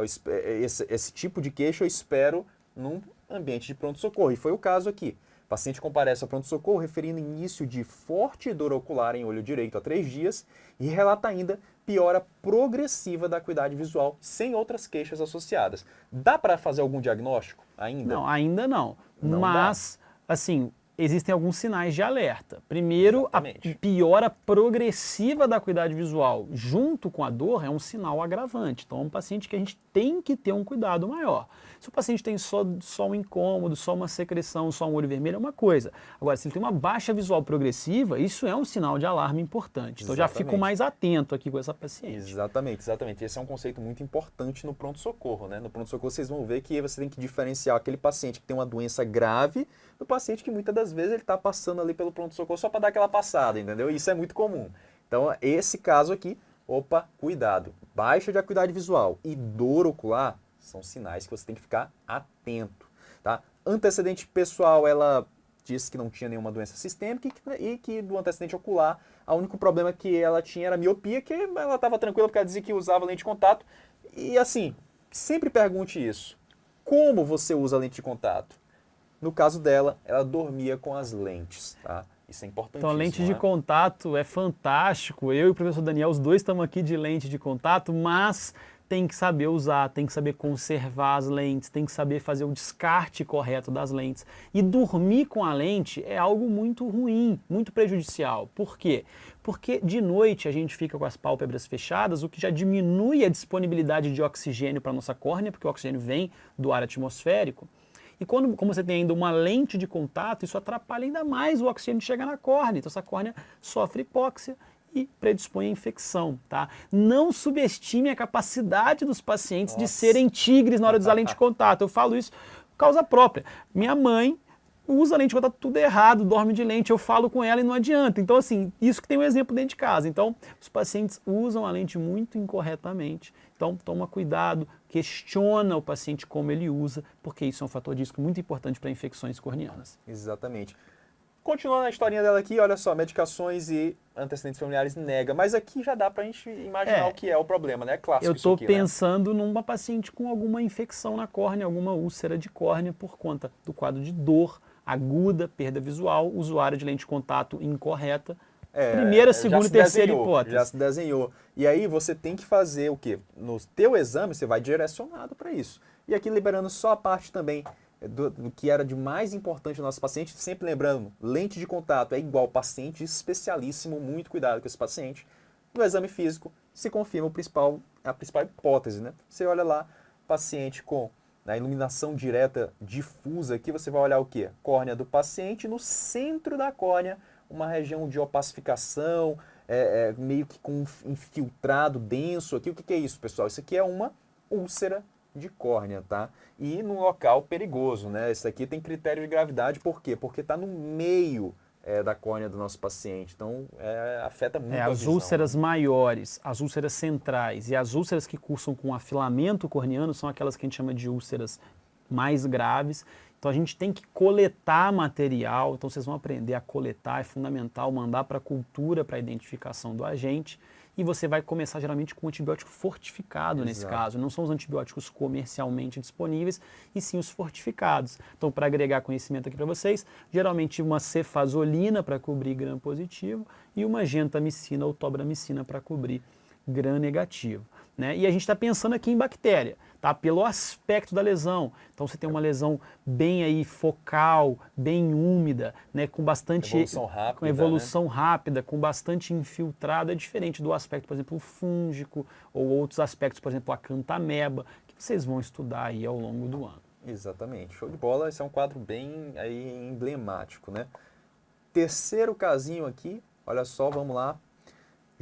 Esse tipo de queixa eu espero num ambiente de pronto-socorro, e foi o caso aqui. O paciente comparece ao pronto-socorro referindo início de forte dor ocular em olho direito há 3 dias e relata ainda piora progressiva da acuidade visual, sem outras queixas associadas. Dá para fazer algum diagnóstico ainda? Não, ainda não. Não mas, assim, existem alguns sinais de alerta. Primeiro, Exatamente. a piora progressiva da acuidade visual junto com a dor é um sinal agravante. Então, é um paciente que a gente tem que ter um cuidado maior. Se o paciente tem só um incômodo, só uma secreção, só um olho vermelho, é uma coisa. Agora, se ele tem uma baixa visual progressiva, isso é um sinal de alarme importante. Então, já fico mais atento aqui com essa paciente. Exatamente, exatamente. Esse é um conceito muito importante no pronto-socorro, né? No pronto-socorro vocês vão ver que você tem que diferenciar aquele paciente que tem uma doença grave do paciente que muitas das vezes ele está passando ali pelo pronto-socorro só para dar aquela passada, entendeu? Isso é muito comum. Então, esse caso aqui, opa, cuidado. Baixa de acuidade visual e dor ocular são sinais que você tem que ficar atento, tá? Antecedente pessoal, ela disse que não tinha nenhuma doença sistêmica e que do antecedente ocular, o único problema que ela tinha era miopia, que ela estava tranquila porque ela dizia que usava lente de contato. E assim, sempre pergunte isso. Como você usa lente de contato? No caso dela, ela dormia com as lentes, tá? Isso é importantíssimo. Então, a lente de contato é fantástico. Eu e o professor Daniel, os dois estamos aqui de lente de contato, mas tem que saber usar, tem que saber conservar as lentes, tem que saber fazer o descarte correto das lentes. E dormir com a lente é algo muito ruim, muito prejudicial. Por quê? Porque de noite a gente fica com as pálpebras fechadas, o que já diminui a disponibilidade de oxigênio para a nossa córnea, porque o oxigênio vem do ar atmosférico. E como você tem ainda uma lente de contato, isso atrapalha ainda mais o oxigênio chegar na córnea. Então essa córnea sofre hipóxia e predispõe à infecção, tá? Não subestime a capacidade dos pacientes de serem tigres na hora de usar lente de contato. Eu falo isso por causa própria. Minha mãe usa lente de contato tudo errado, dorme de lente, eu falo com ela e não adianta. Então, assim, isso que tem um exemplo dentro de casa. Então, os pacientes usam a lente muito incorretamente. Então, toma cuidado, questiona o paciente como ele usa, porque isso é um fator de risco muito importante para infecções corneanas. Exatamente. Continuando a historinha dela aqui, olha só, medicações e antecedentes familiares nega, mas aqui já dá pra gente imaginar o que é o problema, né? É clássico eu estou isso aqui, pensando numa paciente com alguma infecção na córnea, alguma úlcera de córnea por conta do quadro de dor aguda, perda visual, usuário de lente de contato incorreta. Primeira, segunda e terceira hipótese. Já se desenhou. E aí você tem que fazer o quê? No teu exame você vai direcionado para isso. E aqui liberando só a parte também do que era de mais importante no nosso paciente, sempre lembrando, lente de contato é igual paciente especialíssimo, muito cuidado com esse paciente. No exame físico se confirma a principal hipótese, né? Você olha lá, paciente com a iluminação direta difusa, aqui você vai olhar o quê? Córnea do paciente, no centro da córnea, uma região de opacificação, meio que com um infiltrado denso aqui. O que é isso, pessoal? Isso aqui é uma úlcera de córnea, tá? E num local perigoso, né? Esse aqui tem critério de gravidade, por quê? Porque está no meio da córnea do nosso paciente, então afeta muito a as visão. úlceras maiores, as úlceras centrais e as úlceras que cursam com afilamento corneano são aquelas que a gente chama de úlceras mais graves. Então a gente tem que coletar material, então vocês vão aprender a coletar, é fundamental mandar para a cultura para a identificação do agente. E você vai começar geralmente com antibiótico fortificado. Exato. Nesse caso. Não são os antibióticos comercialmente disponíveis, e sim os fortificados. Então, para agregar conhecimento aqui para vocês, geralmente uma cefazolina para cobrir gram positivo e uma gentamicina ou tobramicina para cobrir gram negativo. Né? E a gente está pensando aqui em bactéria, tá? Pelo aspecto da lesão. Então você tem uma lesão bem aí focal, bem úmida, né? Com bastante evolução rápida, com bastante infiltrado. É diferente do aspecto, por exemplo, fúngico ou outros aspectos, por exemplo, a cantameba, que vocês vão estudar aí ao longo do ano. Exatamente, show de bola. Esse é um quadro bem aí emblemático, né? Terceiro casinho aqui, olha só, vamos lá.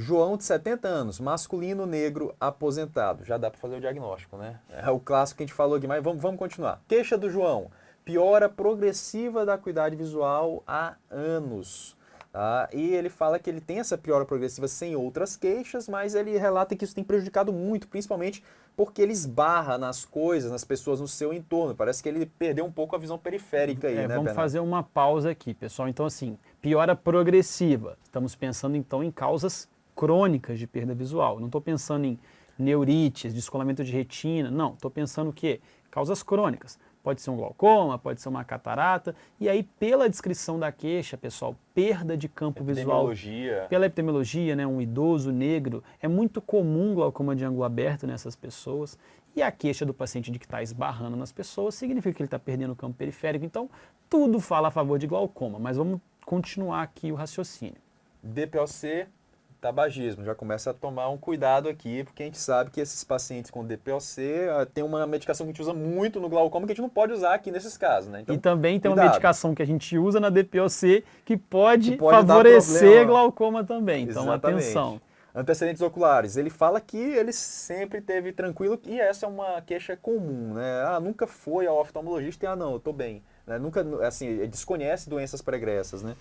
João, de 70 anos, masculino, negro, aposentado. Já dá para fazer o diagnóstico, né? É o clássico que a gente falou aqui, mas vamos continuar. Queixa do João. Piora progressiva da acuidade visual há anos. Tá? E ele fala que ele tem essa piora progressiva sem outras queixas, mas ele relata que isso tem prejudicado muito, principalmente porque ele esbarra nas coisas, nas pessoas no seu entorno. Parece que ele perdeu um pouco a visão periférica aí, né, vamos Bernardo? fazer uma pausa aqui, pessoal. Então, assim, piora progressiva. Estamos pensando, então, em causas crônicas de perda visual. Não estou pensando em neurites, descolamento de retina, não. Estou pensando o quê? Causas crônicas. Pode ser um glaucoma, pode ser uma catarata. E aí, pela descrição da queixa, pessoal, perda de campo visual. Pela epidemiologia, né, um idoso negro, é muito comum glaucoma de ângulo aberto nessas pessoas. E a queixa do paciente de que está esbarrando nas pessoas significa que ele está perdendo o campo periférico. Então, tudo fala a favor de glaucoma. Mas vamos continuar aqui o raciocínio. DPOC, tabagismo. Já começa a tomar um cuidado aqui, porque a gente sabe que esses pacientes com DPOC tem uma medicação que a gente usa muito no glaucoma que a gente não pode usar aqui nesses casos, né? Então, e também tem cuidado. Uma medicação que a gente usa na DPOC que pode favorecer glaucoma também. Então, exatamente. Atenção. Antecedentes oculares. Ele fala que ele sempre teve tranquilo e essa é uma queixa comum, né? Nunca foi ao oftalmologista e não, eu tô bem. Né? Nunca, assim, ele desconhece doenças pregressas, né?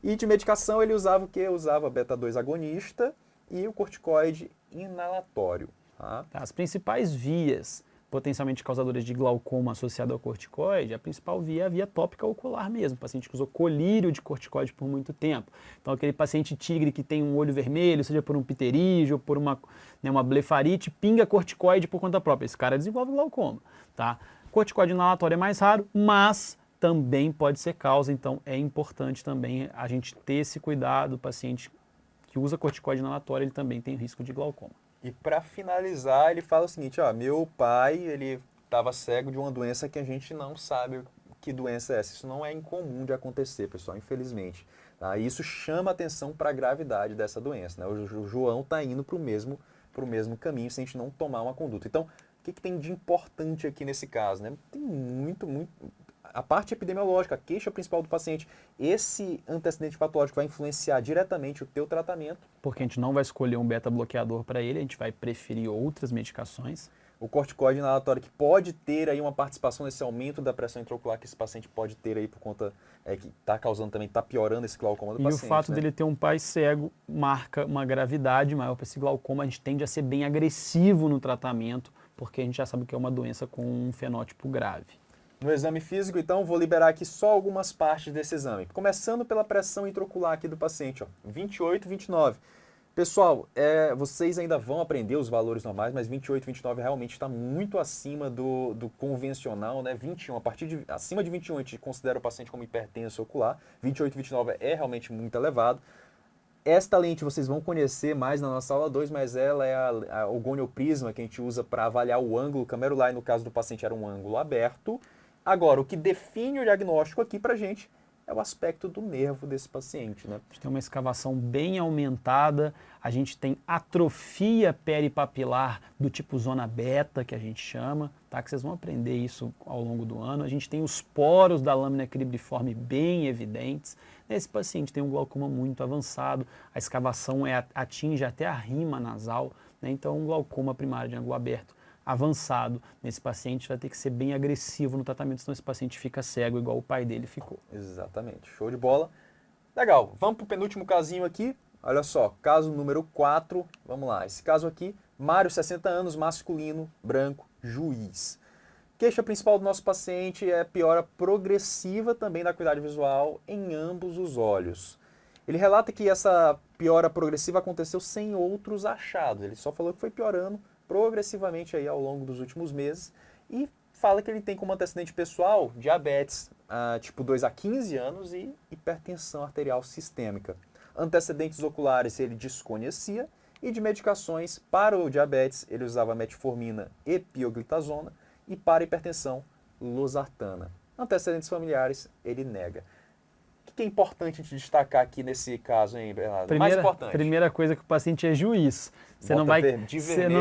E de medicação ele usava o quê? Usava beta-2 agonista e o corticoide inalatório. Tá? As principais vias potencialmente causadoras de glaucoma associado ao corticoide, a principal via é a via tópica ocular mesmo, o paciente que usou colírio de corticoide por muito tempo. Então aquele paciente tigre que tem um olho vermelho, seja por um pterígio ou por uma blefarite, pinga corticoide por conta própria. Esse cara desenvolve glaucoma. Tá? Corticoide inalatório é mais raro, mas também pode ser causa, então é importante também a gente ter esse cuidado. O paciente que usa corticoide inalatório, ele também tem risco de glaucoma. E para finalizar, ele fala o seguinte, meu pai, ele estava cego de uma doença que a gente não sabe que doença é essa. Isso não é incomum de acontecer, pessoal, infelizmente. Tá? E isso chama atenção para a gravidade dessa doença. Né? O João está indo para o mesmo caminho se a gente não tomar uma conduta. Então, o que tem de importante aqui nesse caso? Né? Tem muito... A parte epidemiológica, a queixa principal do paciente, esse antecedente patológico vai influenciar diretamente o teu tratamento. Porque a gente não vai escolher um beta-bloqueador para ele, a gente vai preferir outras medicações. O corticoide inalatório que pode ter aí uma participação nesse aumento da pressão intraocular que esse paciente pode ter aí por conta que está causando também, está piorando esse glaucoma do paciente. E o fato dele ter um pai cego marca uma gravidade maior para esse glaucoma. A gente tende a ser bem agressivo no tratamento, porque a gente já sabe que é uma doença com um fenótipo grave. No exame físico, então, vou liberar aqui só algumas partes desse exame. Começando pela pressão intraocular aqui do paciente, 28, 29. Pessoal, vocês ainda vão aprender os valores normais, mas 28, 29 realmente está muito acima do convencional, né? 21, acima de 21 a gente considera o paciente como hipertenso ocular, 28, 29 é realmente muito elevado. Esta lente vocês vão conhecer mais na nossa aula 2, mas ela é o gonioprisma que a gente usa para avaliar o ângulo camerular, e no caso do paciente era um ângulo aberto. Agora, o que define o diagnóstico aqui para a gente é o aspecto do nervo desse paciente, né? A gente tem uma escavação bem aumentada, a gente tem atrofia peripapilar do tipo zona beta, que a gente chama, tá? Que vocês vão aprender isso ao longo do ano. A gente tem os poros da lâmina equilibriforme bem evidentes. Esse paciente tem um glaucoma muito avançado, a escavação atinge até a rima nasal, né? Então um glaucoma primário de ângulo aberto avançado nesse paciente vai ter que ser bem agressivo no tratamento, senão esse paciente fica cego igual o pai dele ficou. Exatamente, show de bola. Legal, vamos para o penúltimo casinho aqui. Olha só, caso número 4, vamos lá. Esse caso aqui, Mário, 60 anos, masculino, branco, juiz. Queixa principal do nosso paciente é piora progressiva também da acuidade visual em ambos os olhos. Ele relata que essa piora progressiva aconteceu sem outros achados, ele só falou que foi piorando progressivamente aí ao longo dos últimos meses e fala que ele tem como antecedente pessoal diabetes tipo 2 a 15 anos e hipertensão arterial sistêmica. Antecedentes oculares ele desconhecia e de medicações para o diabetes ele usava metformina e pioglitazona e para hipertensão losartana. Antecedentes familiares ele nega. O que é importante a gente destacar aqui nesse caso, hein, Bernardo? Mais importante. Primeira coisa que o paciente é juiz. Você não vai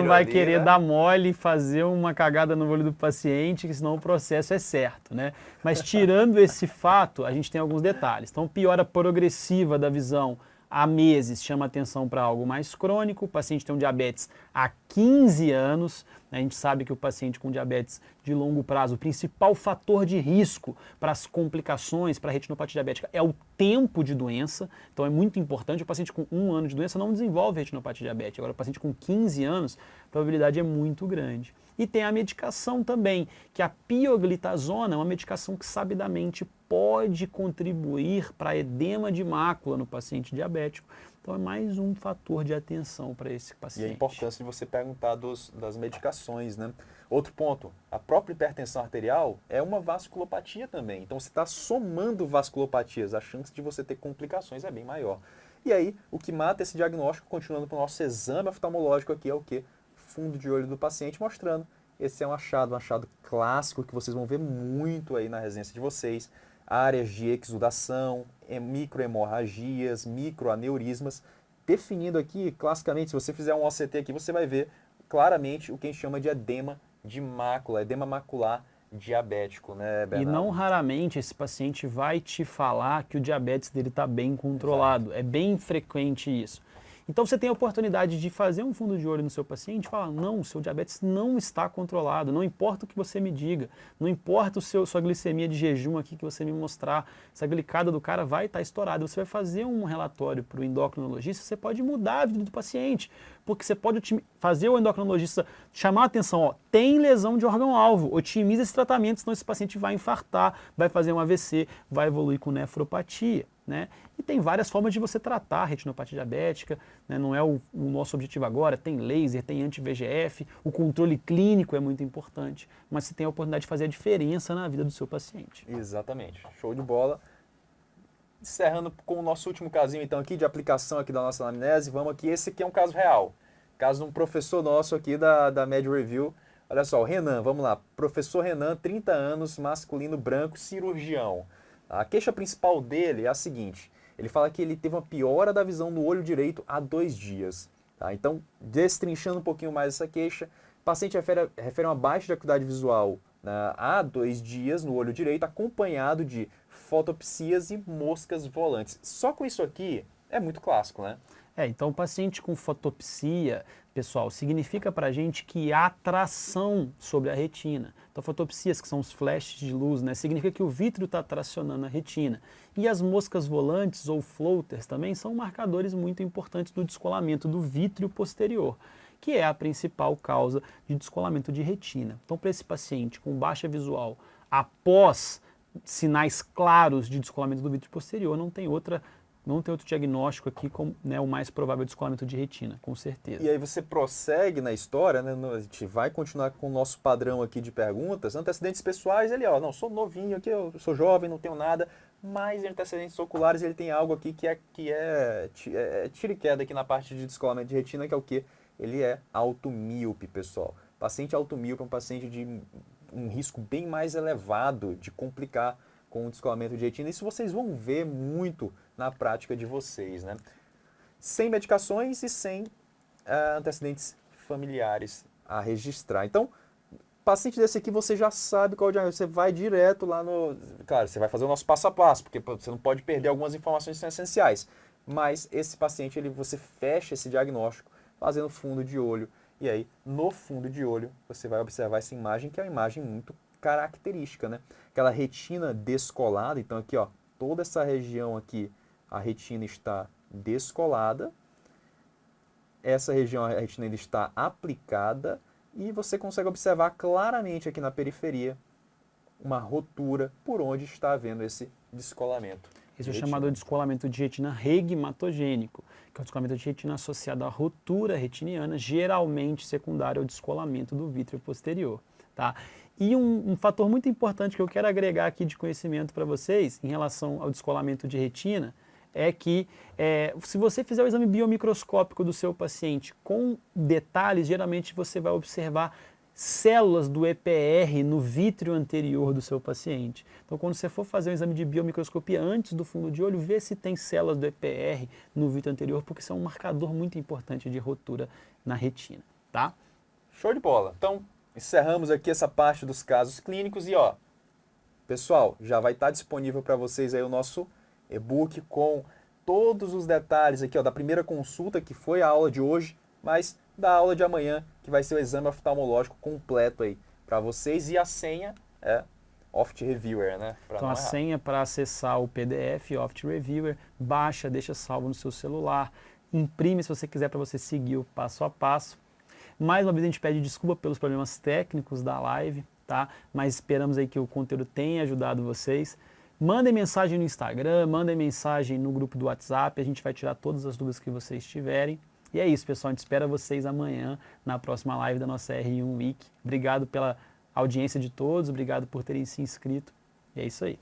vai querer dar mole e fazer uma cagada no olho do paciente, que senão o processo é certo, né? Mas tirando esse fato, a gente tem alguns detalhes. Então, piora progressiva da visão há meses chama atenção para algo mais crônico. O paciente tem um diabetes há 15 anos. A gente sabe que o paciente com diabetes de longo prazo, o principal fator de risco para as complicações, para a retinopatia diabética, é o tempo de doença. Então é muito importante. O paciente com 1 ano de doença não desenvolve retinopatia diabética. Agora, o paciente com 15 anos, a probabilidade é muito grande. E tem a medicação também, que a pioglitazona é uma medicação que sabidamente pode contribuir para edema de mácula no paciente diabético. Então é mais um fator de atenção para esse E paciente. a importância de você perguntar das medicações, né? Outro ponto, a própria hipertensão arterial é uma vasculopatia também. Então você está somando vasculopatias, a chance de você ter complicações é bem maior. E aí, o que mata esse diagnóstico, continuando para o nosso exame oftalmológico aqui, é o quê? Fundo de olho do paciente, mostrando. Esse é um achado clássico que vocês vão ver muito aí na residência de vocês. Áreas de exudação, microhemorragias, microaneurismas. Definindo aqui, classicamente, se você fizer um OCT aqui, você vai ver claramente o que a gente chama de edema de mácula, edema macular diabético, né, Bernardo? E não raramente esse paciente vai te falar que o diabetes dele está bem controlado. Exato. É bem frequente isso. Então você tem a oportunidade de fazer um fundo de olho no seu paciente e falar, não, o seu diabetes não está controlado, não importa o que você me diga, não importa sua glicemia de jejum aqui que você me mostrar, se a glicada do cara vai estar estourada, você vai fazer um relatório para o endocrinologista, você pode mudar a vida do paciente, porque você pode fazer o endocrinologista chamar a atenção, ó, tem lesão de órgão-alvo, otimiza esse tratamento, senão esse paciente vai infartar, vai fazer um AVC, vai evoluir com nefropatia. Né? E tem várias formas de você tratar a retinopatia diabética, né? Não é o nosso objetivo agora, tem laser, tem anti-VEGF, o controle clínico é muito importante, mas você tem a oportunidade de fazer a diferença na vida do seu paciente. Exatamente, show de bola. Encerrando com o nosso último casinho então aqui de aplicação aqui da nossa anamnese, vamos aqui, esse aqui é um caso real, caso de um professor nosso aqui da Med Review. Olha só, o Renan, vamos lá, professor Renan, 30 anos, masculino branco, cirurgião. A queixa principal dele é a seguinte, ele fala que ele teve uma piora da visão no olho direito há 2 dias. Tá? Então, destrinchando um pouquinho mais essa queixa, o paciente refere uma baixa de acuidade visual, né, há 2 dias no olho direito, acompanhado de fotopsias e moscas volantes. Só com isso aqui é muito clássico, né? Então o paciente com fotopsia, pessoal, significa para a gente que há tração sobre a retina. Então fotopsias, que são os flashes de luz, né, significa que o vítreo está tracionando a retina. E as moscas volantes ou floaters também são marcadores muito importantes do descolamento do vítreo posterior, que é a principal causa de descolamento de retina. Então para esse paciente com baixa visual, após sinais claros de descolamento do vítreo posterior, não tem outro diagnóstico aqui como, né, o mais provável descolamento de retina, com certeza. E aí você prossegue na história, né, a gente vai continuar com o nosso padrão aqui de perguntas. Antecedentes pessoais, ele, ó, não, sou novinho aqui, eu sou jovem, não tenho nada, mas antecedentes oculares, ele tem algo aqui que é tiro e queda aqui na parte de descolamento de retina, que é o quê? Ele é automíope, pessoal. Paciente automíope é um paciente de um risco bem mais elevado de complicar com o descolamento de retina. Isso vocês vão ver muito na prática de vocês, né? Sem medicações e sem antecedentes familiares a registrar. Então, paciente desse aqui, você já sabe qual é o diagnóstico. Você vai direto lá no... Claro, você vai fazer o nosso passo a passo, porque você não pode perder algumas informações que são essenciais. Mas esse paciente, você fecha esse diagnóstico fazendo fundo de olho. E aí, no fundo de olho, você vai observar essa imagem, que é uma imagem muito característica, né? Aquela retina descolada. Então, aqui, ó, toda essa região aqui, a retina está descolada. Essa região, a retina ainda está aplicada. E você consegue observar claramente aqui na periferia uma rotura por onde está havendo esse descolamento. Isso é chamado de descolamento de retina regmatogênico, que é um descolamento de retina associado à rotura retiniana, geralmente secundário ao descolamento do vítreo posterior. Tá? E um fator muito importante que eu quero agregar aqui de conhecimento para vocês em relação ao descolamento de retina é que se você fizer o exame biomicroscópico do seu paciente com detalhes, geralmente você vai observar células do EPR no vítreo anterior do seu paciente. Então, quando você for fazer um exame de biomicroscopia antes do fundo de olho, vê se tem células do EPR no vítreo anterior, porque isso é um marcador muito importante de rotura na retina, tá? Show de bola. Então, encerramos aqui essa parte dos casos clínicos e, ó, pessoal, já vai estar disponível para vocês aí o nosso e-book com todos os detalhes aqui, ó, da primeira consulta, que foi a aula de hoje, mas da aula de amanhã, que vai ser o exame oftalmológico completo aí para vocês, e a senha é Oft Reviewer, né? Então a senha para acessar o PDF Oft Reviewer, baixa, deixa salvo no seu celular, imprime se você quiser para você seguir o passo a passo. Mais uma vez a gente pede desculpa pelos problemas técnicos da live, tá? Mas esperamos aí que o conteúdo tenha ajudado vocês. Mandem mensagem no Instagram, mandem mensagem no grupo do WhatsApp, a gente vai tirar todas as dúvidas que vocês tiverem. E é isso, pessoal, a gente espera vocês amanhã na próxima live da nossa R1 Week. Obrigado pela audiência de todos, obrigado por terem se inscrito. E é isso aí.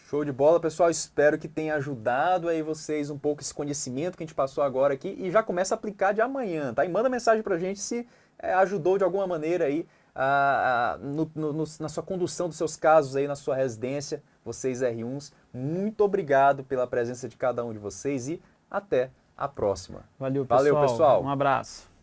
Show de bola, pessoal. Espero que tenha ajudado aí vocês um pouco esse conhecimento que a gente passou agora aqui e já começa a aplicar de amanhã, tá? E manda mensagem pra gente se ajudou de alguma maneira aí na sua condução dos seus casos aí na sua residência, vocês R1s. Muito obrigado pela presença de cada um de vocês e até a próxima. Valeu, pessoal. Um abraço.